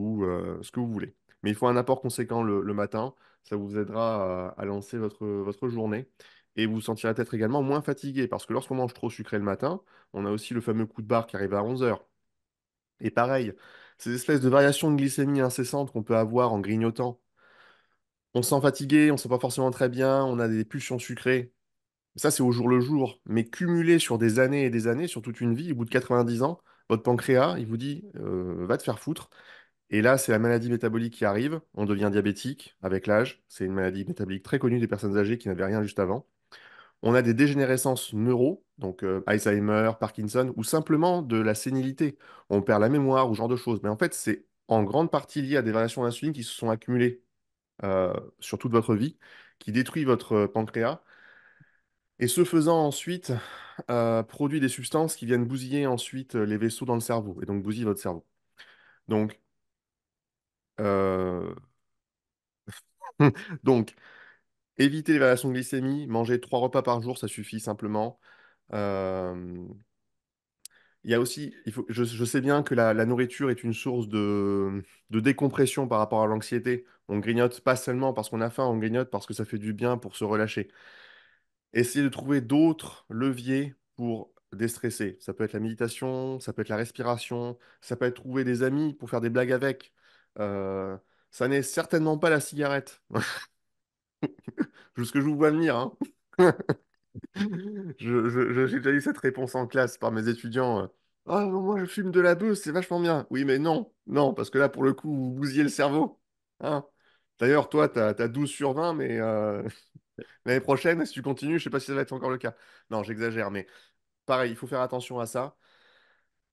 ce que vous voulez. Mais il faut un apport conséquent le matin. Ça vous aidera à lancer votre journée. Et vous vous sentirez peut-être également moins fatigué. Parce que lorsqu'on mange trop sucré le matin, on a aussi le fameux coup de barre qui arrive à 11 heures. Et pareil, ces espèces de variations de glycémie incessantes qu'on peut avoir en grignotant. On se sent fatigué, on ne sent pas forcément très bien, on a des pulsions sucrées. Ça, c'est au jour le jour. Mais cumulé sur des années et des années, sur toute une vie, au bout de 90 ans, votre pancréas, il vous dit va te faire foutre. Et là, c'est la maladie métabolique qui arrive. On devient diabétique avec l'âge. C'est une maladie métabolique très connue des personnes âgées qui n'avaient rien juste avant. On a des dégénérescences neuro, donc Alzheimer, Parkinson, ou simplement de la sénilité. On perd la mémoire ou ce genre de choses. Mais en fait, c'est en grande partie lié à des variations d'insuline qui se sont accumulées sur toute votre vie, qui détruit votre pancréas. Et ce faisant ensuite, produit des substances qui viennent bousiller ensuite les vaisseaux dans le cerveau, et donc bousiller votre cerveau. Donc, euh, donc évitez les variations de glycémie, mangez 3 repas par jour, ça suffit simplement. Euh, il y a aussi, je sais bien que la nourriture est une source de décompression par rapport à l'anxiété. On grignote pas seulement parce qu'on a faim, on grignote parce que ça fait du bien pour se relâcher. Essayez de trouver d'autres leviers pour déstresser. Ça peut être la méditation, ça peut être la respiration, ça peut être trouver des amis pour faire des blagues avec. Euh, Ça n'est certainement pas la cigarette. Ce que je vous vois venir, hein. J'ai déjà eu cette réponse en classe par mes étudiants. Ah, non, moi, je fume de la beuh, c'est vachement bien. Oui, mais non, non, parce que là, pour le coup, vous bousillez le cerveau. Hein. D'ailleurs, toi, t'as 12 sur 20, mais l'année prochaine, si tu continues, je sais pas si ça va être encore le cas. Non, j'exagère, mais pareil, il faut faire attention à ça.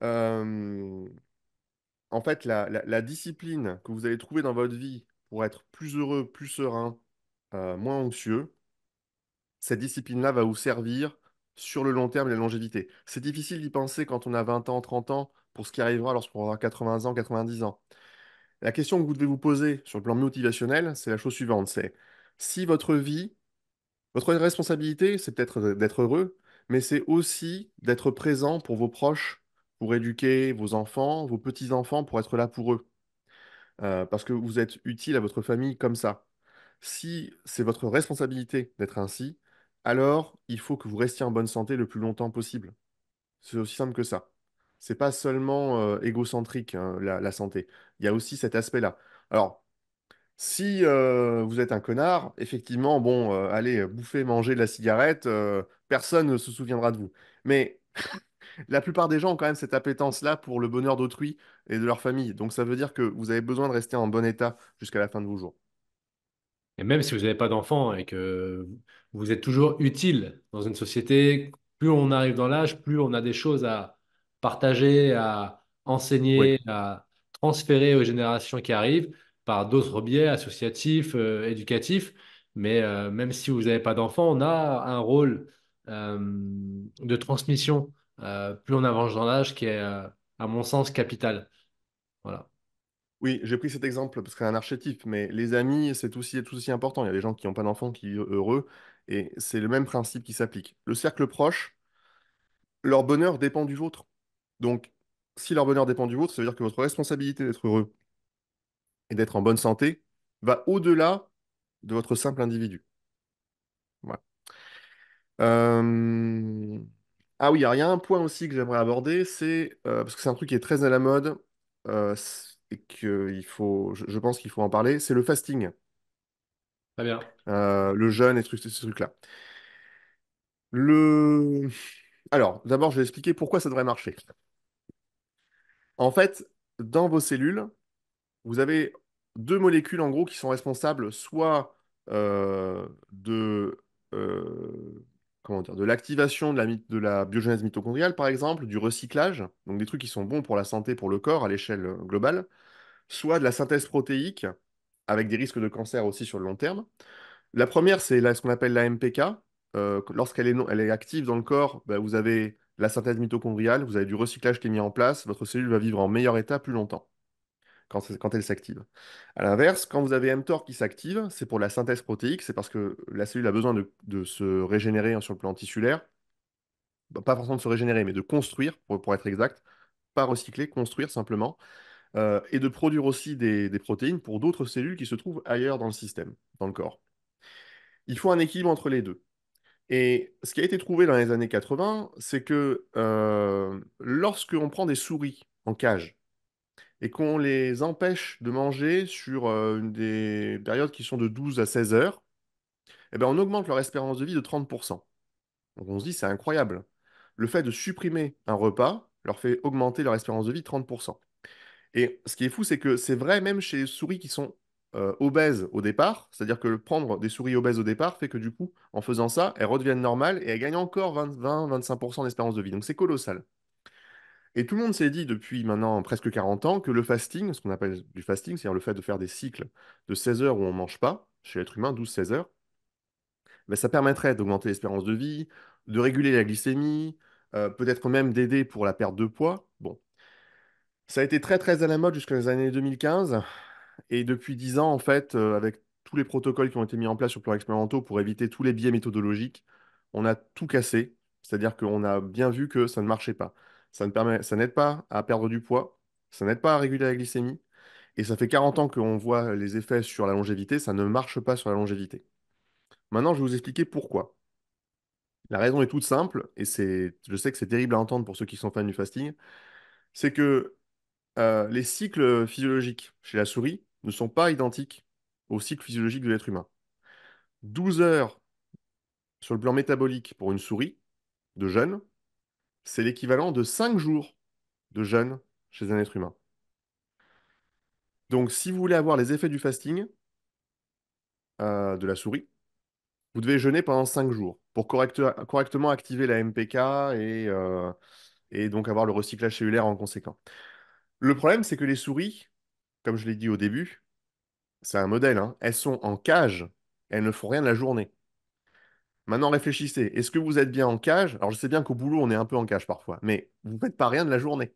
Euh, En fait, la discipline que vous allez trouver dans votre vie pour être plus heureux, plus serein, moins anxieux, cette discipline-là va vous servir sur le long terme et la longévité. C'est difficile d'y penser quand on a 20 ans, 30 ans, pour ce qui arrivera lorsqu'on aura 80 ans, 90 ans. La question que vous devez vous poser sur le plan motivationnel, c'est la chose suivante, c'est si votre vie, votre responsabilité, c'est peut-être d'être heureux, mais c'est aussi d'être présent pour vos proches, pour éduquer vos enfants, vos petits-enfants, pour être là pour eux. Parce que vous êtes utile à votre famille comme ça. Si c'est votre responsabilité d'être ainsi, alors il faut que vous restiez en bonne santé le plus longtemps possible. C'est aussi simple que ça. C'est pas seulement égocentrique, hein, la santé. Il y a aussi cet aspect-là. Alors, si vous êtes un connard, effectivement, bon, allez, bouffer, manger de la cigarette, personne ne se souviendra de vous. Mais la plupart des gens ont quand même cette appétence-là pour le bonheur d'autrui et de leur famille. Donc ça veut dire que vous avez besoin de rester en bon état jusqu'à la fin de vos jours. Et même si vous n'avez pas d'enfant et que vous êtes toujours utile dans une société, plus on arrive dans l'âge, plus on a des choses à partager, à Oui. enseigner, à transférer aux générations qui arrivent par d'autres biais associatifs, éducatifs. Mais même si vous n'avez pas d'enfant, on a un rôle de transmission, plus on avance dans l'âge, qui est, à mon sens, capital. Voilà. Oui, j'ai pris cet exemple parce que c'est un archétype, mais les amis, c'est tout aussi important. Il y a des gens qui n'ont pas d'enfants qui sont heureux, et c'est le même principe qui s'applique. Le cercle proche, leur bonheur dépend du vôtre. Donc, si leur bonheur dépend du vôtre, ça veut dire que votre responsabilité d'être heureux et d'être en bonne santé va au-delà de votre simple individu. Voilà. Euh, Ah oui, alors il y a un point aussi que j'aimerais aborder, c'est parce que c'est un truc qui est très à la mode et que je pense qu'il faut en parler, c'est le fasting, Très bien. le jeûne et ces trucs-là. Le... Alors, d'abord, je vais expliquer pourquoi ça devrait marcher. En fait, dans vos cellules, vous avez deux molécules en gros qui sont responsables soit de comment dire, de l'activation de la biogénèse mitochondriale, par exemple, du recyclage, donc des trucs qui sont bons pour la santé, pour le corps à l'échelle globale, soit de la synthèse protéique, avec des risques de cancer aussi sur le long terme. La première, c'est ce qu'on appelle la MPK. Lorsqu'elle est, elle est active dans le corps, bah, vous avez la synthèse mitochondriale, vous avez du recyclage qui est mis en place, votre cellule va vivre en meilleur état plus longtemps quand elle s'active. À l'inverse, quand vous avez mTOR qui s'active, c'est pour la synthèse protéique, c'est parce que la cellule a besoin de se régénérer, hein, sur le plan tissulaire. Bah, pas forcément de se régénérer, mais de construire, pour être exact, pas recycler, construire simplement, et de produire aussi des protéines pour d'autres cellules qui se trouvent ailleurs dans le système, dans le corps. Il faut un équilibre entre les deux. Et ce qui a été trouvé dans les années 80, c'est que lorsque on prend des souris en cage, et qu'on les empêche de manger sur des périodes qui sont de 12 à 16 heures, eh ben on augmente leur espérance de vie de 30%. Donc on se dit, c'est incroyable. Le fait de supprimer un repas leur fait augmenter leur espérance de vie de 30%. Et ce qui est fou, c'est que c'est vrai même chez les souris qui sont obèses au départ, c'est-à-dire que prendre des souris obèses au départ fait que du coup, en faisant ça, elles redeviennent normales et elles gagnent encore 20-25% d'espérance de vie. Donc c'est colossal. Et tout le monde s'est dit depuis maintenant presque 40 ans que le fasting, ce qu'on appelle du fasting, c'est-à-dire le fait de faire des cycles de 16 heures où on ne mange pas, chez l'être humain, 12-16 heures, ben, ça permettrait d'augmenter l'espérance de vie, de réguler la glycémie, peut-être même d'aider pour la perte de poids. Bon, ça a été très très à la mode jusqu'aux années 2015, et depuis 10 ans, en fait, avec tous les protocoles qui ont été mis en place sur le plan expérimental pour éviter tous les biais méthodologiques, on a tout cassé, c'est-à-dire qu'on a bien vu que ça ne marchait pas. Ça n'aide pas à perdre du poids, ça n'aide pas à réguler la glycémie, et ça fait 40 ans qu'on voit les effets sur la longévité, ça ne marche pas sur la longévité. Maintenant, je vais vous expliquer pourquoi. La raison est toute simple, et je sais que c'est terrible à entendre pour ceux qui sont fans du fasting, c'est que les cycles physiologiques chez la souris ne sont pas identiques aux cycles physiologiques de l'être humain. 12 heures sur le plan métabolique pour une souris de jeûne, c'est l'équivalent de 5 jours de jeûne chez un être humain. Donc, si vous voulez avoir les effets du fasting de la souris, vous devez jeûner pendant 5 jours pour correctement activer la MPK et donc avoir le recyclage cellulaire en conséquent. Le problème, c'est que les souris, comme je l'ai dit au début, c'est un modèle, hein, elles sont en cage, elles ne font rien de la journée. Maintenant, réfléchissez. Est-ce que vous êtes bien en cage? Alors, je sais bien qu'au boulot, on est un peu en cage parfois, mais vous ne faites pas rien de la journée.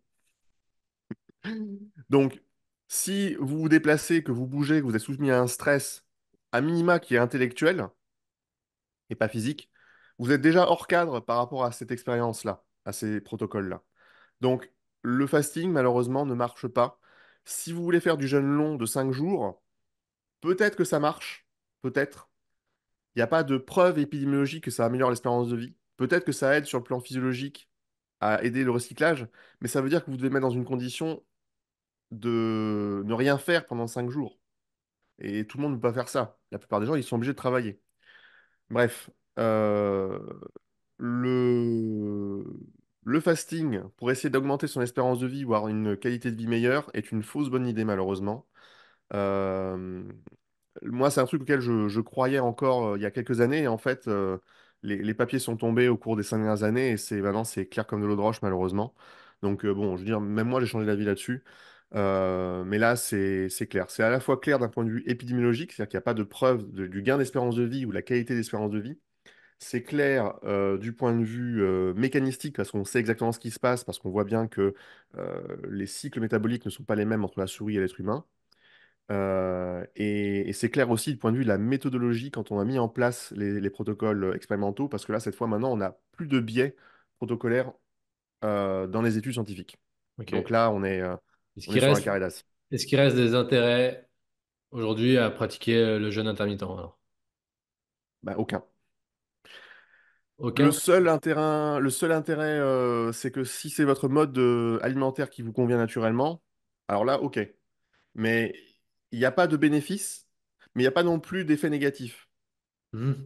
Donc, si vous vous déplacez, que vous bougez, que vous êtes soumis à un stress à minima qui est intellectuel et pas physique, vous êtes déjà hors cadre par rapport à cette expérience-là, à ces protocoles-là. Donc, le fasting, malheureusement, ne marche pas. Si vous voulez faire du jeûne long de 5 jours, peut-être que ça marche, peut-être, Il n'y a pas de preuve épidémiologique que ça améliore l'espérance de vie. Peut-être que ça aide sur le plan physiologique à aider le recyclage, mais ça veut dire que vous devez mettre dans une condition de ne rien faire pendant 5 jours. Et tout le monde ne peut pas faire ça. La plupart des gens, ils sont obligés de travailler. Bref, le... le fasting, pour essayer d'augmenter son espérance de vie, voire une qualité de vie meilleure, est une fausse bonne idée, malheureusement. Euh, Moi, c'est un truc auquel je croyais encore il y a quelques années. Et en fait, les papiers sont tombés au cours des 5 dernières années et maintenant, c'est clair comme de l'eau de roche, malheureusement. Donc, bon, je veux dire, même moi, j'ai changé d'avis là-dessus. Mais là, c'est clair. C'est à la fois clair d'un point de vue épidémiologique, c'est-à-dire qu'il n'y a pas de preuve du gain d'espérance de vie ou la qualité d'espérance de vie. C'est clair du point de vue mécanistique, parce qu'on sait exactement ce qui se passe, parce qu'on voit bien que les cycles métaboliques ne sont pas les mêmes entre la souris et l'être humain. Et c'est clair aussi du point de vue de la méthodologie quand on a mis en place les protocoles expérimentaux, parce que là, cette fois, maintenant, on n'a plus de biais protocolaires dans les études scientifiques. Ok. Donc là, Est-ce on est qu'il sur un reste, carré d'as. est-ce qu'il reste des intérêts aujourd'hui à pratiquer le jeûne intermittent alors? Bah, aucun. Aucun? Le seul intérêt, c'est que si c'est votre mode alimentaire qui vous convient naturellement, alors là, ok. Mais il n'y a pas de bénéfice, mais il n'y a pas non plus d'effet négatif. Ouais.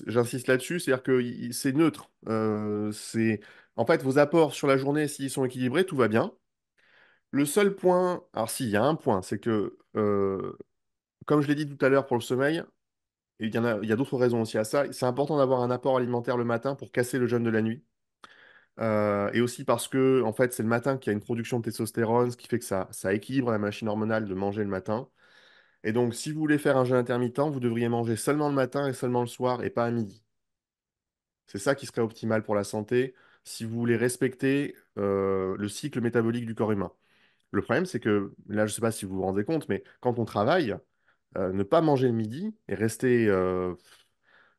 J'insiste là-dessus, c'est-à-dire que c'est neutre. En fait, vos apports sur la journée, s'ils sont équilibrés, tout va bien. Le seul point, alors si, il y a un point, c'est que, comme je l'ai dit tout à l'heure pour le sommeil, et il y a d'autres raisons aussi à ça, c'est important d'avoir un apport alimentaire le matin pour casser le jeûne de la nuit. Et aussi parce que, en fait, c'est le matin qu'il y a une production de testostérone, ce qui fait que ça équilibre la machine hormonale de manger le matin. Et donc, si vous voulez faire un jeûne intermittent, vous devriez manger seulement le matin et seulement le soir et pas à midi. C'est ça qui serait optimal pour la santé si vous voulez respecter le cycle métabolique du corps humain. Le problème, c'est que, là, je ne sais pas si vous vous rendez compte, mais quand on travaille, ne pas manger le midi et rester En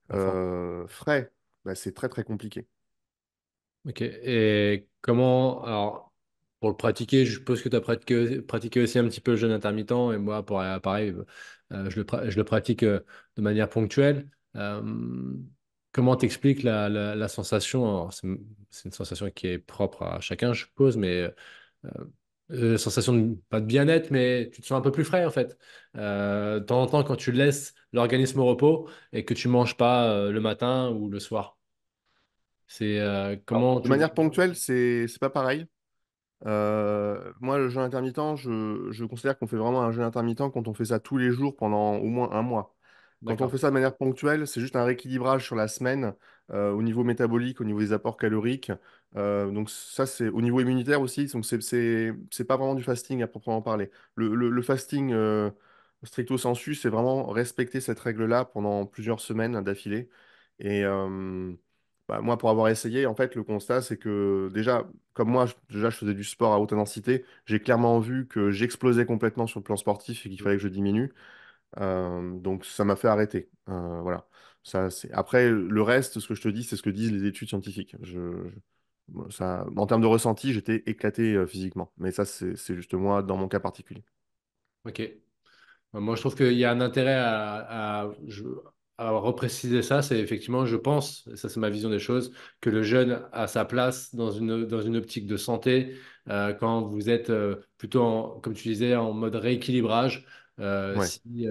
forme. frais, bah, c'est très très compliqué. Ok. Et comment, alors, pour le pratiquer, je suppose que tu as pratiqué aussi un petit peu le jeûne intermittent, et moi, pareil, je le pratique de manière ponctuelle. Comment t'expliques la sensation? Alors, c'est une sensation qui est propre à chacun, je suppose, mais sensation pas de bien-être, mais tu te sens un peu plus frais en fait. De temps en temps, quand tu laisses l'organisme au repos et que tu manges pas le matin ou le soir. C'est Alors, comment de tu le manière vis? ponctuelle, c'est pas pareil. Moi, le jeûne intermittent, je considère qu'on fait vraiment un jeûne intermittent quand on fait ça tous les jours pendant au moins un mois. Quand on D'accord. fait ça de manière ponctuelle, c'est juste un rééquilibrage sur la semaine au niveau métabolique, au niveau des apports caloriques. Donc ça, c'est au niveau immunitaire aussi. Donc c'est pas vraiment du fasting à proprement parler. Le fasting stricto sensu, c'est vraiment respecter cette règle-là pendant plusieurs semaines d'affilée. Et bah, moi, pour avoir essayé, en fait, le constat, c'est que déjà, comme moi, déjà, je faisais du sport à haute intensité, j'ai clairement vu que j'explosais complètement sur le plan sportif et qu'il fallait que je diminue. Donc ça m'a fait arrêter. Voilà. Après, le reste, ce que je te dis, c'est ce que disent les études scientifiques. Bon, en termes de ressenti, j'étais éclaté physiquement. Mais ça, c'est juste moi dans mon cas particulier. Ok. Moi, je trouve qu'il y a un intérêt à repréciser ça. C'est effectivement, je pense, et ça c'est ma vision des choses, que le jeûne a sa place dans une optique de santé quand vous êtes plutôt, comme tu disais, en mode rééquilibrage. Ouais, Si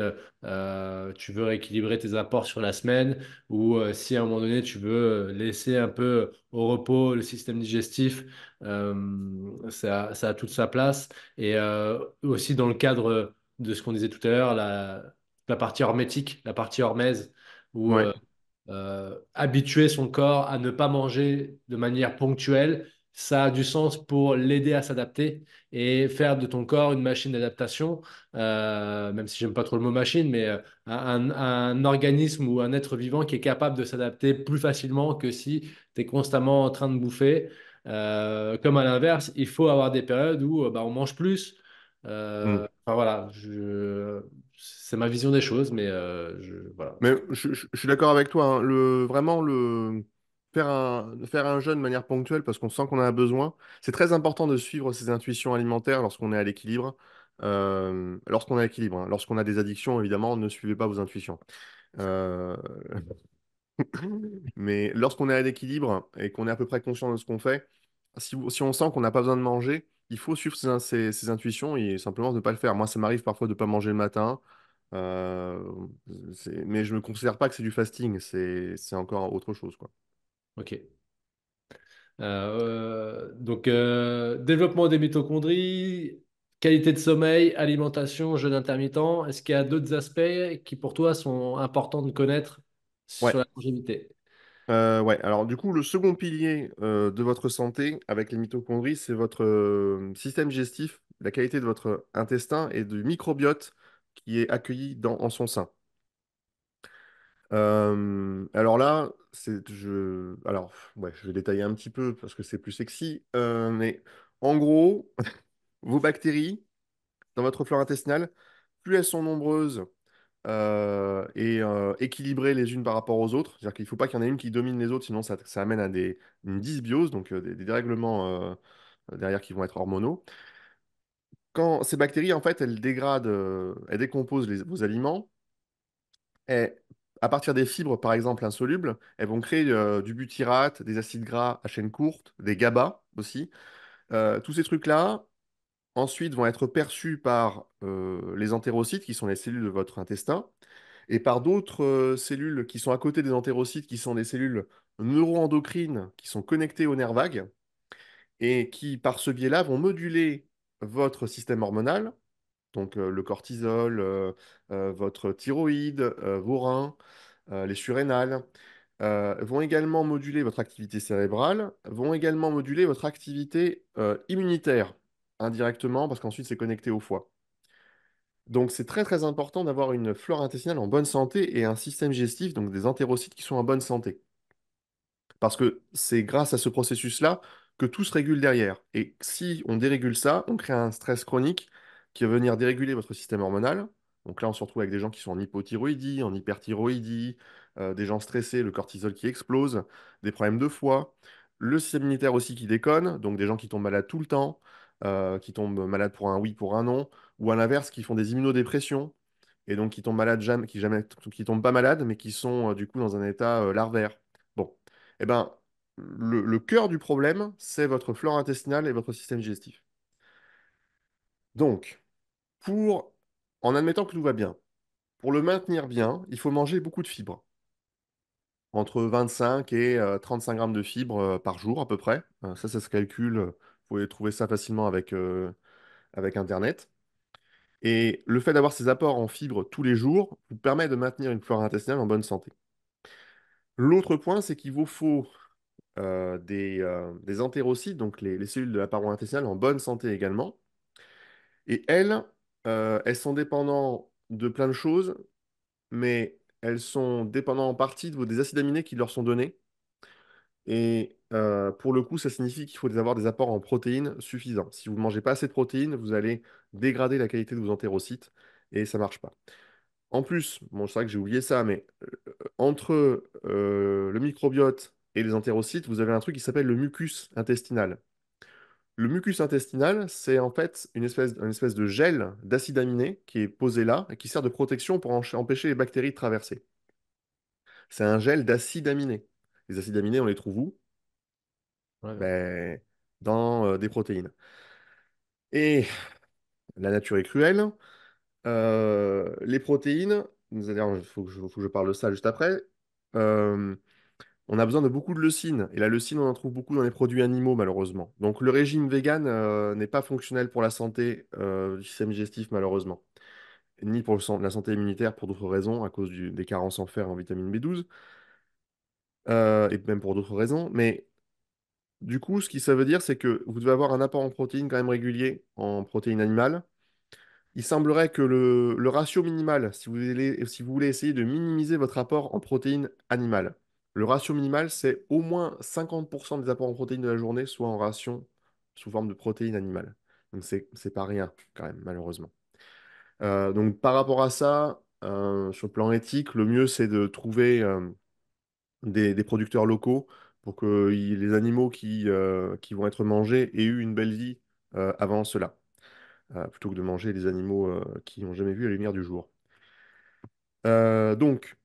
tu veux rééquilibrer tes apports sur la semaine ou si à un moment donné tu veux laisser un peu au repos le système digestif, ça a toute sa place. Et aussi dans le cadre de ce qu'on disait tout à l'heure, la partie hormétique, la partie hormèse, où ouais. habituer son corps à ne pas manger de manière ponctuelle, ça a du sens pour l'aider à s'adapter et faire de ton corps une machine d'adaptation, même si j'aime pas trop le mot machine, mais un organisme ou un être vivant qui est capable de s'adapter plus facilement que si tu es constamment en train de bouffer. Comme à l'inverse, il faut avoir des périodes où bah, on mange plus. Hmm. Enfin voilà, c'est ma vision des choses, mais voilà. Mais je suis d'accord avec toi, hein. Vraiment, faire un jeûne de manière ponctuelle parce qu'on sent qu'on en a besoin. C'est très important de suivre ses intuitions alimentaires lorsqu'on est à l'équilibre. Lorsqu'on est à l'équilibre, hein. Lorsqu'on a des addictions, évidemment, ne suivez pas vos intuitions. Euh, Mais lorsqu'on est à l'équilibre et qu'on est à peu près conscient de ce qu'on fait, si on sent qu'on n'a pas besoin de manger, il faut suivre ses intuitions et simplement ne pas le faire. Moi, ça m'arrive parfois de ne pas manger le matin, euh, mais je ne considère pas que c'est du fasting, c'est encore autre chose, quoi. Ok. Développement des mitochondries, qualité de sommeil, alimentation, jeûne intermittent. Est-ce qu'il y a d'autres aspects qui pour toi sont importants de connaître sur Ouais. la longévité? Ouais, alors du coup, le second pilier de votre santé avec les mitochondries, c'est votre système digestif, la qualité de votre intestin et du microbiote qui est accueilli en son sein. Alors là, ouais, je vais détailler un petit peu parce que c'est plus sexy, mais en gros, vos bactéries dans votre flore intestinale, plus elles sont nombreuses et équilibrées les unes par rapport aux autres, c'est-à-dire qu'il ne faut pas qu'il y en ait une qui domine les autres, sinon ça amène à une dysbiose, donc des dérèglements derrière qui vont être hormonaux. Quand ces bactéries, en fait, elles dégradent, elles décomposent vos aliments, et à partir des fibres, par exemple, insolubles, elles vont créer du butyrate, des acides gras à chaîne courte, des GABA aussi. Tous ces trucs-là, ensuite, vont être perçus par les entérocytes, qui sont les cellules de votre intestin, et par d'autres cellules qui sont à côté des entérocytes, qui sont des cellules neuroendocrines, qui sont connectées aux nerfs vagues, et qui, par ce biais-là, vont moduler votre système hormonal, donc le cortisol, votre thyroïde, vos reins, les surrénales, vont également moduler votre activité cérébrale, vont également moduler votre activité immunitaire indirectement, parce qu'ensuite c'est connecté au foie. Donc c'est très très important d'avoir une flore intestinale en bonne santé et un système digestif, donc des entérocytes qui sont en bonne santé. Parce que c'est grâce à ce processus-là que tout se régule derrière. Et si on dérégule ça, on crée un stress chronique qui va venir déréguler votre système hormonal. Donc là, on se retrouve avec des gens qui sont en hypothyroïdie, en hyperthyroïdie, des gens stressés, le cortisol qui explose, des problèmes de foie, le système immunitaire aussi qui déconne, donc des gens qui tombent malades tout le temps, qui tombent malades pour un oui, pour un non, ou à l'inverse, qui font des immunodépressions, et donc qui tombent malades jamais, qui tombent pas malades, mais qui sont du coup dans un état larvaire. Bon, eh ben, le cœur du problème, c'est votre flore intestinale et votre système digestif. Donc, en admettant que tout va bien, pour le maintenir bien, il faut manger beaucoup de fibres, entre 25 et 35 grammes de fibres par jour à peu près. Ça se calcule, vous pouvez trouver ça facilement avec Internet. Et le fait d'avoir ces apports en fibres tous les jours vous permet de maintenir une flore intestinale en bonne santé. L'autre point, c'est qu'il vous faut des entérocytes, donc les cellules de la paroi intestinale en bonne santé également. Et elles sont dépendantes de plein de choses, mais elles sont dépendantes en partie des acides aminés qui leur sont donnés. Et pour le coup, ça signifie qu'il faut avoir des apports en protéines suffisants. Si vous ne mangez pas assez de protéines, vous allez dégrader la qualité de vos entérocytes et ça ne marche pas. En plus, bon, c'est vrai que j'ai oublié ça, mais entre le microbiote et les entérocytes, vous avez un truc qui s'appelle le mucus intestinal. Le mucus intestinal, c'est en fait une espèce de gel d'acide aminé qui est posé là et qui sert de protection pour empêcher les bactéries de traverser. C'est un gel d'acide aminé. Les acides aminés, on les trouve où? Ouais. Ben, dans des protéines. Et la nature est cruelle. Les protéines, d'ailleurs, faut que je parle de ça juste après. Euh, on a besoin de beaucoup de leucine. Et la leucine, on en trouve beaucoup dans les produits animaux, malheureusement. Donc le régime vegan n'est pas fonctionnel pour la santé du système digestif, malheureusement. Ni pour la santé immunitaire, pour d'autres raisons, à cause des carences en fer et en vitamine B12, et même pour d'autres raisons. Mais du coup, ce que ça veut dire, c'est que vous devez avoir un apport en protéines quand même régulier, en protéines animales. Il semblerait que le ratio minimal, si vous voulez essayer de minimiser votre apport en protéines animales, le ratio minimal, c'est au moins 50% des apports en protéines de la journée, soit en ration sous forme de protéines animales. Donc c'est pas rien, quand même, malheureusement. Donc par rapport à ça, sur le plan éthique, le mieux, c'est de trouver des producteurs locaux pour que les animaux qui vont être mangés aient eu une belle vie avant cela plutôt que de manger des animaux qui n'ont jamais vu la lumière du jour. Donc,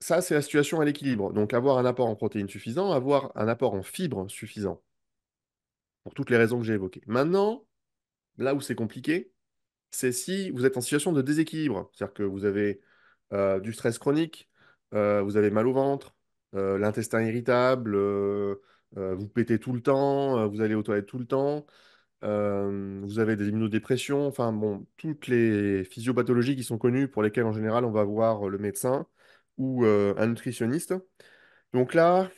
ça, c'est la situation à l'équilibre. Donc, avoir un apport en protéines suffisant, avoir un apport en fibres suffisant, pour toutes les raisons que j'ai évoquées. Maintenant, là où c'est compliqué, c'est si vous êtes en situation de déséquilibre. C'est-à-dire que vous avez du stress chronique, vous avez mal au ventre, l'intestin irritable, vous pétez tout le temps, vous allez aux toilettes tout le temps, vous avez des immunodépressions, enfin bon, toutes les physiopathologies qui sont connues pour lesquelles en général on va voir le médecin ou un nutritionniste. Donc là,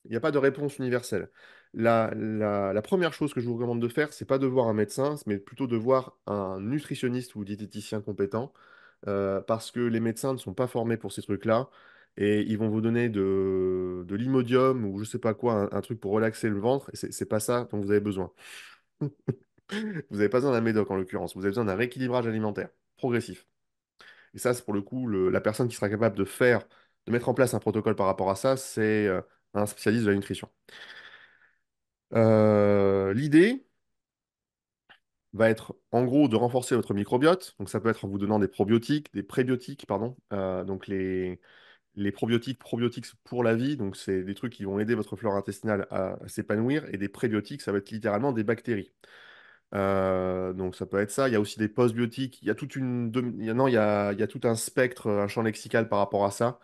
il n'y a pas de réponse universelle. La première chose que je vous recommande de faire, c'est pas de voir un médecin, mais plutôt de voir un nutritionniste ou diététicien compétent, parce que les médecins ne sont pas formés pour ces trucs-là, et ils vont vous donner de l'imodium ou je sais pas quoi, un truc pour relaxer le ventre, et c'est pas ça dont vous avez besoin. Vous n'avez pas besoin d'un médoc en l'occurrence, vous avez besoin d'un rééquilibrage alimentaire progressif. Et ça, c'est pour le coup, la personne qui sera capable de mettre en place un protocole par rapport à ça, c'est un spécialiste de la nutrition. L'idée va être en gros de renforcer votre microbiote. Donc ça peut être en vous donnant des probiotiques, des prébiotiques, pardon. Donc les probiotiques, probiotiques pour la vie, donc c'est des trucs qui vont aider votre flore intestinale à s'épanouir. Et des prébiotiques, ça va être littéralement des bactéries. Donc ça peut être ça. Il y a aussi des postbiotiques. Il y a toute une, il y a, non, il y a tout un spectre, un champ lexical par rapport à ça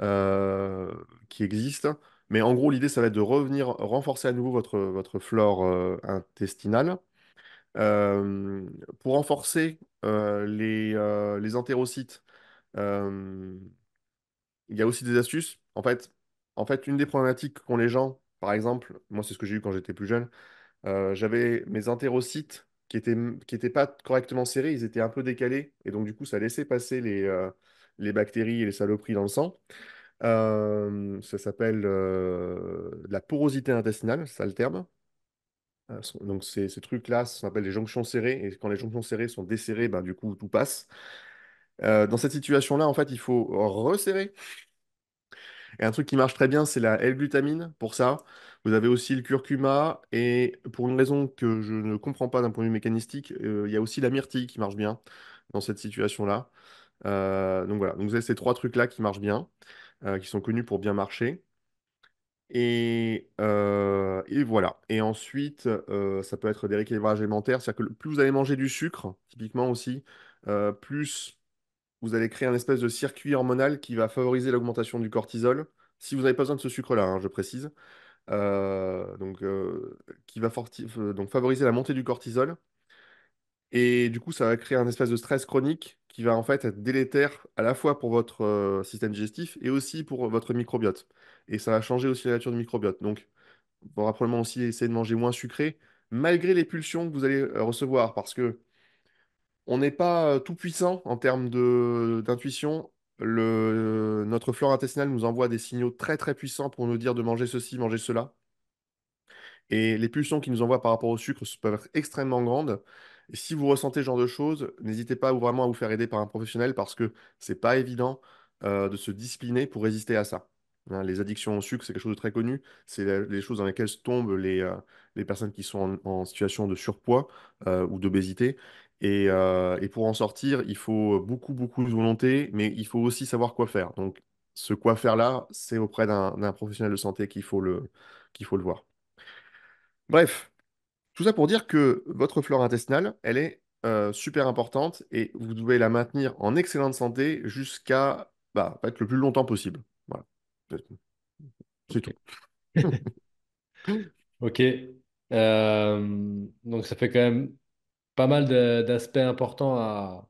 euh, qui existe. Mais en gros, l'idée, ça va être de revenir renforcer à nouveau votre flore intestinale. Euh, pour renforcer les entérocytes, euh, il y a aussi des astuces. En fait, une des problématiques qu'ont les gens, par exemple, moi c'est ce que j'ai eu quand j'étais plus jeune, j'avais mes entérocytes qui étaient pas correctement serrés, ils étaient un peu décalés, et donc du coup ça laissait passer les bactéries et les saloperies dans le sang. Ça s'appelle la porosité intestinale, c'est ça le terme. Donc ces trucs-là, ça s'appelle les jonctions serrées, et quand les jonctions serrées sont desserrées, ben, du coup tout passe. Dans cette situation-là, en fait, il faut resserrer. Et un truc qui marche très bien, c'est la L-glutamine pour ça. Vous avez aussi le curcuma, et pour une raison que je ne comprends pas d'un point de vue mécanistique, il y a aussi la myrtille qui marche bien dans cette situation-là. Donc voilà, donc vous avez ces trois trucs-là qui marchent bien, qui sont connus pour bien marcher. Et voilà. Et ensuite, ça peut être des rééquilibrages alimentaires. C'est-à-dire que plus vous allez manger du sucre, typiquement aussi, plus vous allez créer un espèce de circuit hormonal qui va favoriser l'augmentation du cortisol. Si vous n'avez pas besoin de ce sucre-là, hein, je précise. Qui va donc favoriser la montée du cortisol. Et du coup, ça va créer un espèce de stress chronique qui va en fait être délétère à la fois pour votre système digestif et aussi pour votre microbiote. Et ça va changer aussi la nature du microbiote. Donc, il faudra probablement aussi essayer de manger moins sucré, malgré les pulsions que vous allez recevoir, parce que on n'est pas tout puissant en termes d'intuition. Notre flore intestinale nous envoie des signaux très très puissants pour nous dire de manger ceci, manger cela. Et les pulsions qu'ils nous envoient par rapport au sucre peuvent être extrêmement grandes. Et si vous ressentez ce genre de choses, n'hésitez pas vraiment à vous faire aider par un professionnel parce que c'est pas évident de se discipliner pour résister à ça. Hein, les addictions au sucre, c'est quelque chose de très connu. C'est les choses dans lesquelles tombent les personnes qui sont en situation de surpoids ou d'obésité. Et pour en sortir, il faut beaucoup, beaucoup de volonté, mais il faut aussi savoir quoi faire. Donc, ce quoi faire là, c'est auprès d'un professionnel de santé qu'il faut le voir. Bref, tout ça pour dire que votre flore intestinale, elle est super importante et vous devez la maintenir en excellente santé jusqu'à bah, être le plus longtemps possible. Voilà, c'est Ok. tout. Ok. Donc ça fait quand même pas mal d'aspects importants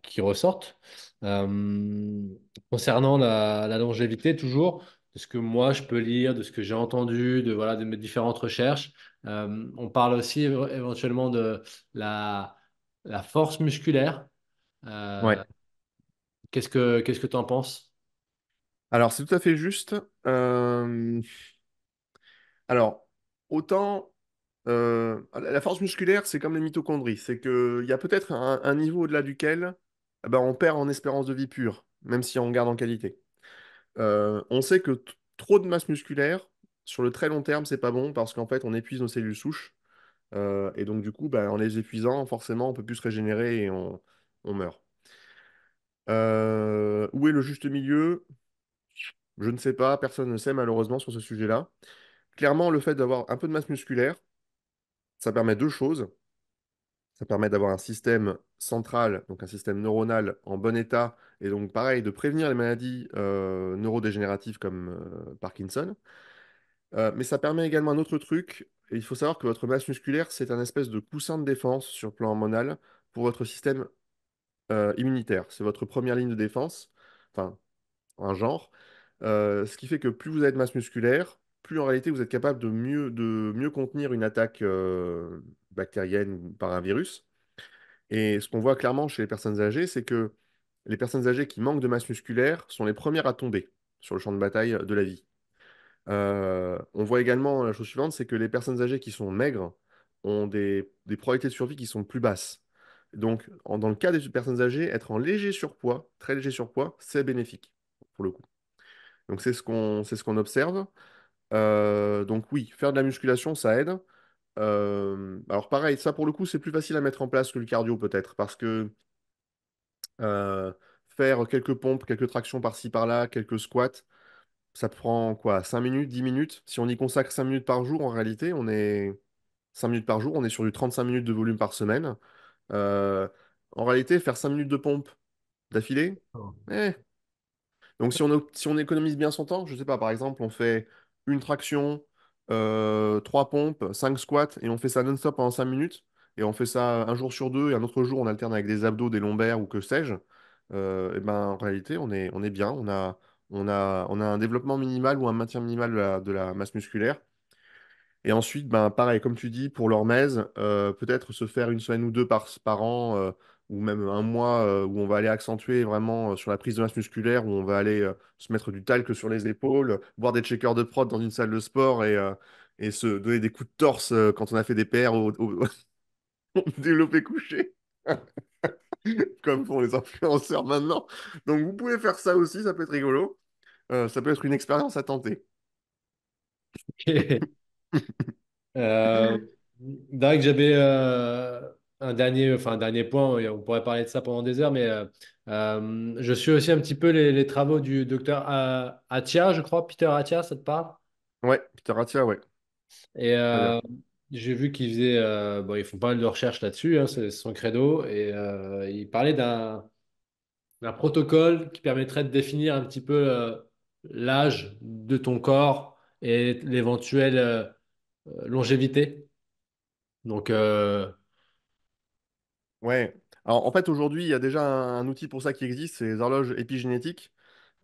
qui ressortent. Euh, Concernant la longévité, toujours, de ce que moi je peux lire, de ce que j'ai entendu, voilà, de mes différentes recherches, on parle aussi éventuellement de la, la force musculaire. Ouais. Euh, qu'est-ce que tu en penses? Alors, c'est tout à fait juste. Euh, alors, autant la force musculaire, c'est comme les mitochondries. C'est qu'il y a peut-être un niveau au-delà duquel eh ben, on perd en espérance de vie pure, même si on garde en qualité. On sait que trop de masse musculaire, sur le très long terme, c'est pas bon parce qu'en fait, on épuise nos cellules souches. Et donc, du coup, bah, en les épuisant, forcément, on peut plus se régénérer et on meurt. Où est le juste milieu? Je ne sais pas, personne ne sait malheureusement sur ce sujet-là. Clairement, le fait d'avoir un peu de masse musculaire, ça permet deux choses. Ça permet d'avoir un système central, donc un système neuronal en bon état, et donc pareil, de prévenir les maladies neurodégénératives comme Parkinson. Mais ça permet également un autre truc. Et il faut savoir que votre masse musculaire, c'est un espèce de coussin de défense sur le plan hormonal pour votre système immunitaire. C'est votre première ligne de défense, enfin, un genre. Ce qui fait que plus vous avez de masse musculaire, plus en réalité vous êtes capable de mieux contenir une attaque bactérienne ou par un virus. Et ce qu'on voit clairement chez les personnes âgées, c'est que les personnes âgées qui manquent de masse musculaire sont les premières à tomber sur le champ de bataille de la vie. On voit également la chose suivante, c'est que les personnes âgées qui sont maigres ont des probabilités de survie qui sont plus basses. Donc, dans le cas des personnes âgées, être en léger surpoids, très léger surpoids, c'est bénéfique pour le coup. Donc, c'est ce qu'on observe. Donc, oui, faire de la musculation, ça aide. Alors, pareil, ça pour le coup, c'est plus facile à mettre en place que le cardio peut-être, parce que euh, faire quelques pompes, quelques tractions par-ci par-là, quelques squats, ça prend quoi, 5 minutes, 10 minutes? Si on y consacre 5 minutes par jour, en réalité, on est 5 minutes par jour, on est sur du 35 minutes de volume par semaine. Euh, En réalité, faire 5 minutes de pompe d'affilée, eh. Donc si on économise bien son temps, je sais pas, par exemple, on fait une traction, 3 pompes, 5 squats, et on fait ça non-stop pendant 5 minutes, et on fait ça un jour sur deux, et un autre jour, on alterne avec des abdos, des lombaires, ou que sais-je, et ben, en réalité, on est bien, on a un développement minimal ou un maintien minimal de la masse musculaire. Et ensuite, ben, pareil, comme tu dis, pour l'hormèse, peut-être se faire une semaine ou deux par an, ou même un mois, où on va aller accentuer vraiment sur la prise de masse musculaire, où on va aller se mettre du talc sur les épaules, boire des shakers de prot dans une salle de sport et se donner des coups de torse quand on a fait des PR au développé couché, comme font les influenceurs maintenant. Donc vous pouvez faire ça aussi, ça peut être rigolo. Ça peut être une expérience à tenter. Ok. Euh, c'est vrai que j'avais un dernier point, et on pourrait parler de ça pendant des heures, mais je suis aussi un petit peu les travaux du docteur Attia, je crois, Peter Attia, ça te parle? Ouais, Peter Attia, ouais, Et très bien. j'ai vu qu'ils faisaient, bon, ils font pas mal de recherches là-dessus, hein, c'est son credo, et il parlait d'un protocole qui permettrait de définir un petit peu l'âge de ton corps et l'éventuelle longévité. Donc, Ouais. Alors, en fait, aujourd'hui, il y a déjà un outil pour ça qui existe, c'est les horloges épigénétiques.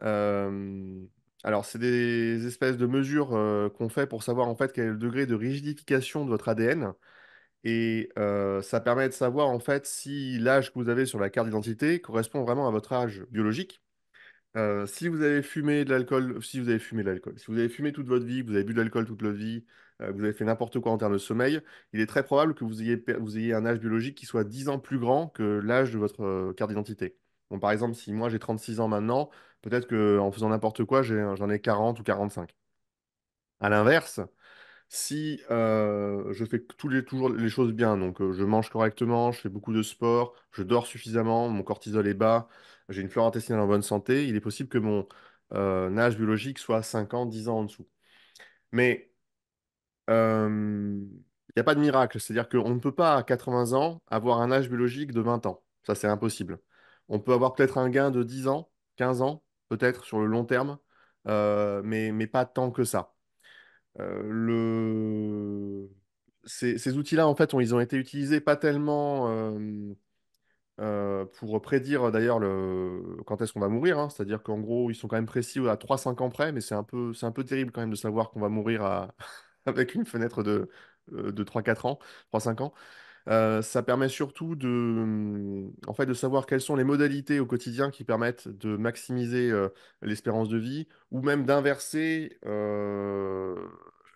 Euh, alors, c'est des espèces de mesures qu'on fait pour savoir en fait quel est le degré de rigidification de votre ADN. Et ça permet de savoir en fait si l'âge que vous avez sur la carte d'identité correspond vraiment à votre âge biologique. Si vous avez fumé de l'alcool, si vous avez fumé de l'alcool, si vous avez fumé toute votre vie, que vous avez bu de l'alcool toute votre vie, vous avez fait n'importe quoi en termes de sommeil, il est très probable que vous ayez un âge biologique qui soit 10 ans plus grand que l'âge de votre carte d'identité. Bon, par exemple, si moi j'ai 36 ans maintenant, peut-être qu'en faisant n'importe quoi, j'en ai 40 ou 45. À l'inverse, si je fais toujours les choses bien, donc je mange correctement, je fais beaucoup de sport, je dors suffisamment, mon cortisol est bas, j'ai une flore intestinale en bonne santé, il est possible que mon âge biologique soit 5 ans, 10 ans en dessous. Mais il n'y a pas de miracle, c'est-à-dire qu'on ne peut pas à 80 ans avoir un âge biologique de 20 ans. Ça, c'est impossible. On peut avoir peut-être un gain de 10 ans, 15 ans, peut-être sur le long terme, mais pas tant que ça. Euh, le... ces outils-là, en fait, ils ont été utilisés pas tellement pour prédire d'ailleurs quand est-ce qu'on va mourir, hein. C'est-à-dire qu'en gros, ils sont quand même précis à 3 5 ans près, mais c'est un peu terrible quand même de savoir qu'on va mourir avec une fenêtre de 3 4 ans, 3 5 ans. Ça permet surtout en fait, de savoir quelles sont les modalités au quotidien qui permettent de maximiser l'espérance de vie ou même d'inverser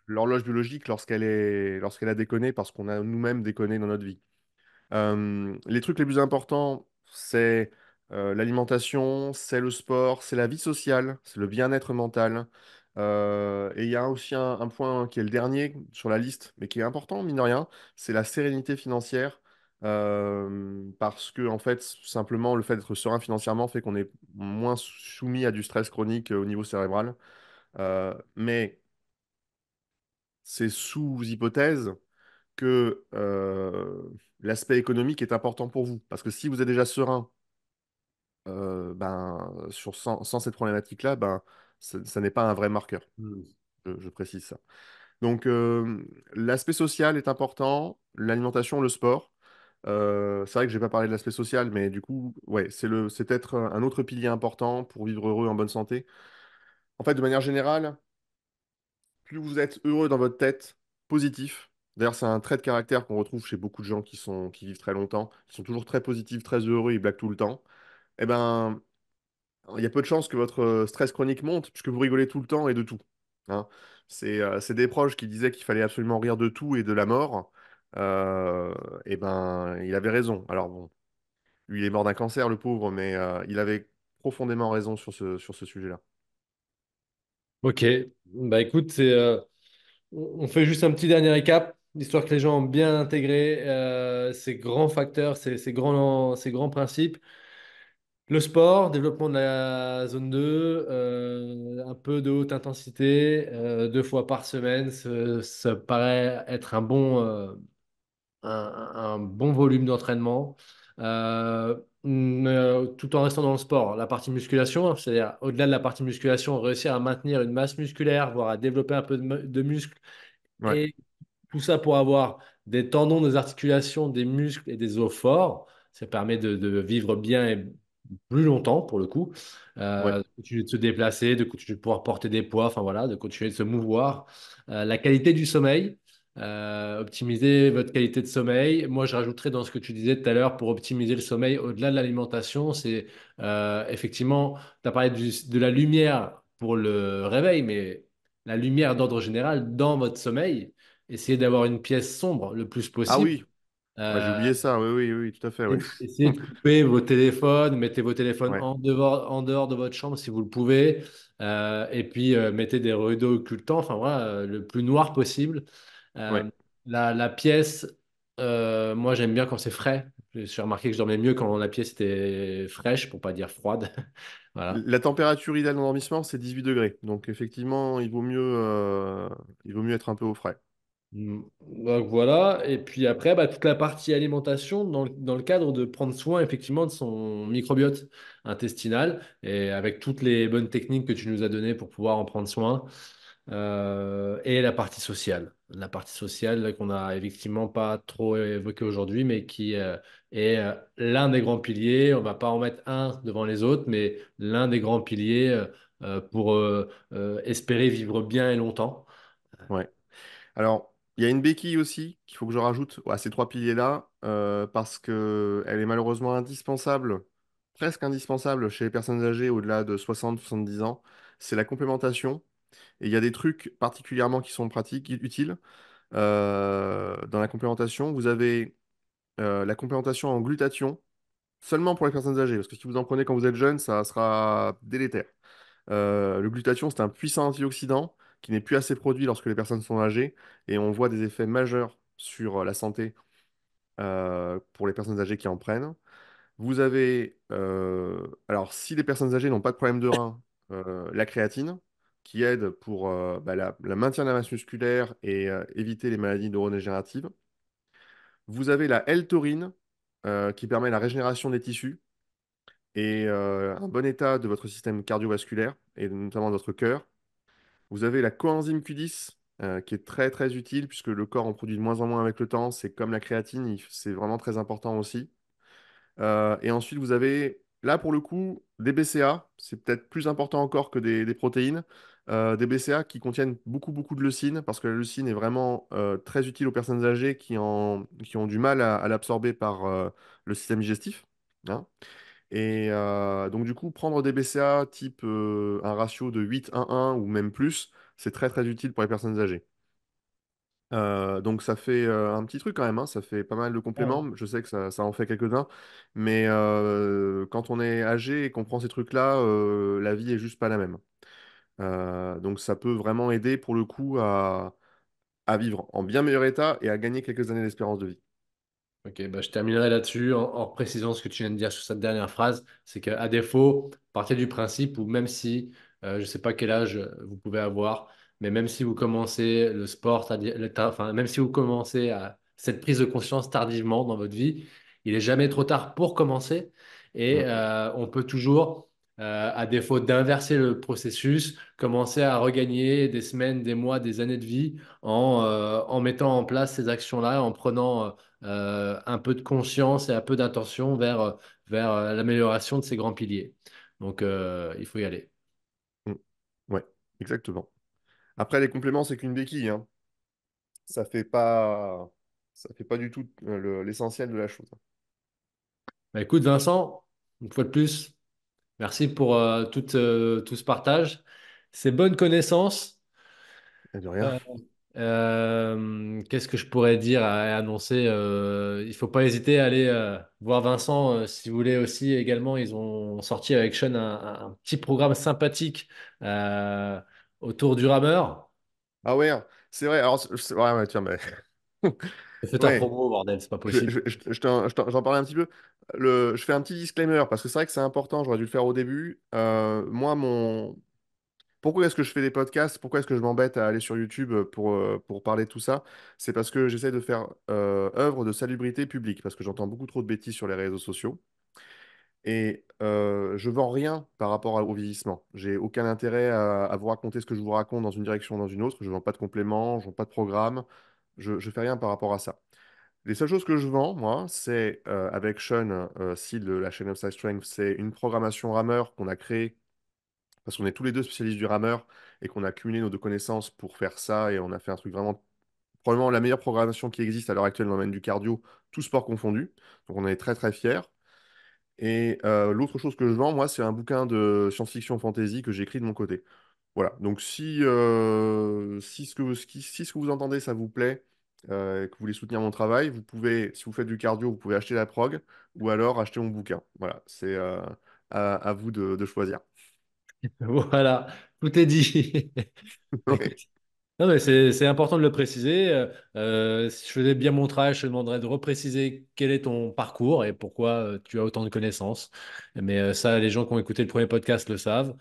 l'horloge biologique lorsqu'elle a déconné parce qu'on a nous-mêmes déconné dans notre vie. Les trucs les plus importants, c'est l'alimentation, c'est le sport, c'est la vie sociale, c'est le bien-être mental. Et il y a aussi un point qui est le dernier sur la liste, mais qui est important, mine de rien, c'est la sérénité financière. parce que, en fait, simplement, le fait d'être serein financièrement fait qu'on est moins soumis à du stress chronique au niveau cérébral. Mais c'est sous hypothèse que l'aspect économique est important pour vous. Parce que si vous êtes déjà serein, sans cette problématique-là, ben, ça n'est pas un vrai marqueur. Hmm. Je précise ça. Donc, l'aspect social est important, l'alimentation, le sport. C'est vrai que j'ai pas parlé de l'aspect social, mais du coup, ouais, c'est peut-être un autre pilier important pour vivre heureux en bonne santé. En fait, de manière générale, plus vous êtes heureux dans votre tête, positif. D'ailleurs, c'est un trait de caractère qu'on retrouve chez beaucoup de gens qui vivent très longtemps. Ils sont toujours très positifs, très heureux, ils blaguent tout le temps. Eh ben, il y a peu de chances que votre stress chronique monte, puisque vous rigolez tout le temps et de tout. Hein. C'est des proches qui disaient qu'il fallait absolument rire de tout et de la mort. Euh, eh ben, il avait raison. Alors bon, lui, il est mort d'un cancer, le pauvre, mais il avait profondément raison sur ce sujet-là. Ok, bah écoute, on fait juste un petit dernier récap, histoire que les gens ont bien intégré ces grands facteurs, ces grands principes. Le sport, développement de la zone 2, un peu de haute intensité, 2 fois par semaine, ça paraît être un bon volume d'entraînement, tout en restant dans le sport. La partie musculation, hein, c'est-à-dire au-delà de la partie musculation, réussir à maintenir une masse musculaire, voire à développer un peu de muscle, Ouais, et tout ça pour avoir des tendons, des articulations, des muscles et des os forts. Ça permet de vivre bien et plus longtemps pour le coup, ouais, de continuer de se déplacer, de continuer de pouvoir porter des poids, enfin voilà, de continuer de se mouvoir. La qualité du sommeil, optimiser votre qualité de sommeil. Moi, je rajouterais dans ce que tu disais tout à l'heure pour optimiser le sommeil au-delà de l'alimentation, c'est effectivement, tu as parlé de la lumière pour le réveil, mais la lumière d'ordre général dans votre sommeil. Essayez d'avoir une pièce sombre le plus ah possible. oui, ouais, j'ai Euh, oublié ça. Oui, oui, oui, tout à fait. Ouais. Essayez de couper vos téléphones, mettez vos téléphones Ouais, en dehors de votre chambre si vous le pouvez. Et puis mettez des rideaux occultants, enfin voilà, le plus noir possible. ouais. Euh, la pièce, moi j'aime bien quand c'est frais. J'ai remarqué que je dormais mieux quand la pièce était fraîche, pour pas dire froide. Voilà. La température idéale d'endormissement, c'est 18 degrés. Donc, effectivement, il vaut mieux être un peu au frais. Donc voilà, et puis après, bah, toute la partie alimentation dans le cadre de prendre soin effectivement de son microbiote intestinal et avec toutes les bonnes techniques que tu nous as données pour pouvoir en prendre soin. Et la partie sociale. La partie sociale là, qu'on n'a effectivement pas trop évoquée aujourd'hui, mais qui est l'un des grands piliers. On va pas en mettre un devant les autres, mais l'un des grands piliers pour espérer vivre bien et longtemps. Ouais. Alors, il y a une béquille aussi qu'il faut que je rajoute à ces trois piliers-là, parce que elle est malheureusement indispensable, presque indispensable chez les personnes âgées au-delà de 60-70 ans. C'est la complémentation. Et il y a des trucs particulièrement qui sont pratiques, utiles. Dans la complémentation, vous avez la complémentation en glutathion, seulement pour les personnes âgées, parce que si vous en prenez quand vous êtes jeune, ça sera délétère. Le glutathion, c'est un puissant antioxydant qui n'est plus assez produit lorsque les personnes sont âgées, et on voit des effets majeurs sur la santé pour les personnes âgées qui en prennent. Vous avez, alors si les personnes âgées n'ont pas de problème de rein, la créatine, qui aide pour la maintien de la masse musculaire et éviter les maladies neurodégénératives. Vous avez la L-taurine, qui permet la régénération des tissus et un bon état de votre système cardiovasculaire, et notamment de votre cœur. Vous avez la coenzyme Q10, qui est très très utile, puisque le corps en produit de moins en moins avec le temps. C'est comme la créatine, c'est vraiment très important aussi. Et ensuite, vous avez, là pour le coup, des BCA. C'est peut-être plus important encore que des protéines. Des BCA qui contiennent beaucoup, beaucoup de leucine, parce que la leucine est vraiment très utile aux personnes âgées qui ont du mal à l'absorber par le système digestif. Hein. Et donc, du coup, prendre des BCA type un ratio de 8-1-1 ou même plus, c'est très, très utile pour les personnes âgées. Donc ça fait un petit truc quand même, hein, ça fait pas mal de compléments. Je sais que ça en fait quelques-uns, mais quand on est âgé et qu'on prend ces trucs-là, la vie est juste pas la même. Donc ça peut vraiment aider pour le coup à vivre en bien meilleur état et à gagner quelques années d'espérance de vie. Ok, bah, je terminerai là-dessus en précisant ce que tu viens de dire sur cette dernière phrase. C'est qu'à défaut, partez du principe où même si, je ne sais pas quel âge vous pouvez avoir, mais même si vous commencez le sport, enfin, même si vous commencez à cette prise de conscience tardivement dans votre vie, il n'est jamais trop tard pour commencer. Et Mm. on peut toujours, à défaut d'inverser le processus, commencer à regagner des semaines, des mois, des années de vie en mettant en place ces actions-là, en prenant un peu de conscience et un peu d'intention vers l'amélioration de ces grands piliers. Donc, il faut y aller. Mm. Ouais, exactement. Après, les compléments, c'est qu'une béquille, hein. Ça fait pas, ça fait pas du tout l'essentiel de la chose. Bah, écoute, Vincent, une fois de plus, merci pour tout ce partage. Ces bonnes connaissances. Et de rien. Euh, qu'est-ce que je pourrais dire à annoncer? Il faut pas hésiter à aller voir Vincent si vous voulez aussi également. Ils ont sorti avec Sean un petit programme sympathique euh, autour du rameur. Ah ouais, hein, c'est vrai. Alors, ouais, ouais, tiens, mais Fais ta ouais, promo, bordel, c'est pas possible. j'en parlais un petit peu. Je fais un petit disclaimer parce que c'est vrai que c'est important. J'aurais dû le faire au début. Moi, pourquoi est-ce que je fais des podcasts? Pourquoi est-ce que je m'embête à aller sur YouTube pour parler de tout ça? C'est parce que j'essaie de faire œuvre de salubrité publique parce que j'entends beaucoup trop de bêtises sur les réseaux sociaux. Et je vends rien par rapport au vieillissement. J'ai aucun intérêt à vous raconter ce que je vous raconte dans une direction ou dans une autre. Je vends pas de compléments, je vends pas de programme. Je fais rien par rapport à ça. Les seules choses que je vends, moi, c'est avec Sean, Seed de la chaîne Upside Strength, c'est une programmation rameur qu'on a créée parce qu'on est tous les deux spécialistes du rameur et qu'on a cumulé nos deux connaissances pour faire ça et on a fait un truc vraiment, probablement la meilleure programmation qui existe à l'heure actuelle dans le domaine du cardio, tout sport confondu. Donc on est très très fiers. Et l'autre chose que je vends, moi, c'est un bouquin de science-fiction fantasy que j'écris de mon côté. Voilà. Donc si ce que vous entendez, ça vous plaît, et que vous voulez soutenir mon travail, vous pouvez, si vous faites du cardio, vous pouvez acheter la prog ou alors acheter mon bouquin. Voilà. C'est à vous de choisir. Voilà, tout est dit. Ouais. Écoute, non, mais c'est important de le préciser. Si je faisais bien mon travail, je te demanderais de repréciser quel est ton parcours et pourquoi tu as autant de connaissances. Mais ça, les gens qui ont écouté le premier podcast le savent.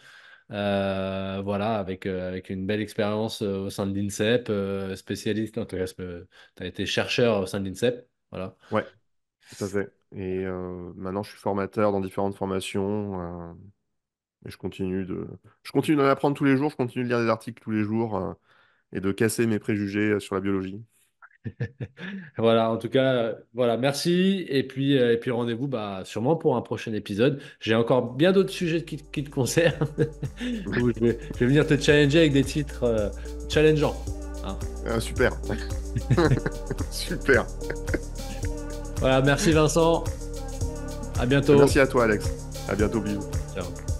Voilà, avec une belle expérience au sein de l'INSEP, spécialiste, en tout cas, tu as été chercheur au sein de l'INSEP. Voilà. Ouais, tout à fait. Et maintenant, je suis formateur dans différentes formations. Et je continue d'en apprendre tous les jours. Je continue de lire des articles tous les jours et de casser mes préjugés sur la biologie. Voilà, en tout cas, voilà, merci. Et puis rendez-vous bah, sûrement pour un prochain épisode. J'ai encore bien d'autres sujets qui te concernent, où je vais venir te challenger avec des titres challengeants. Hein. Super. Super. Voilà, merci Vincent. À bientôt. Merci à toi, Alex. À bientôt, bisous. Ciao.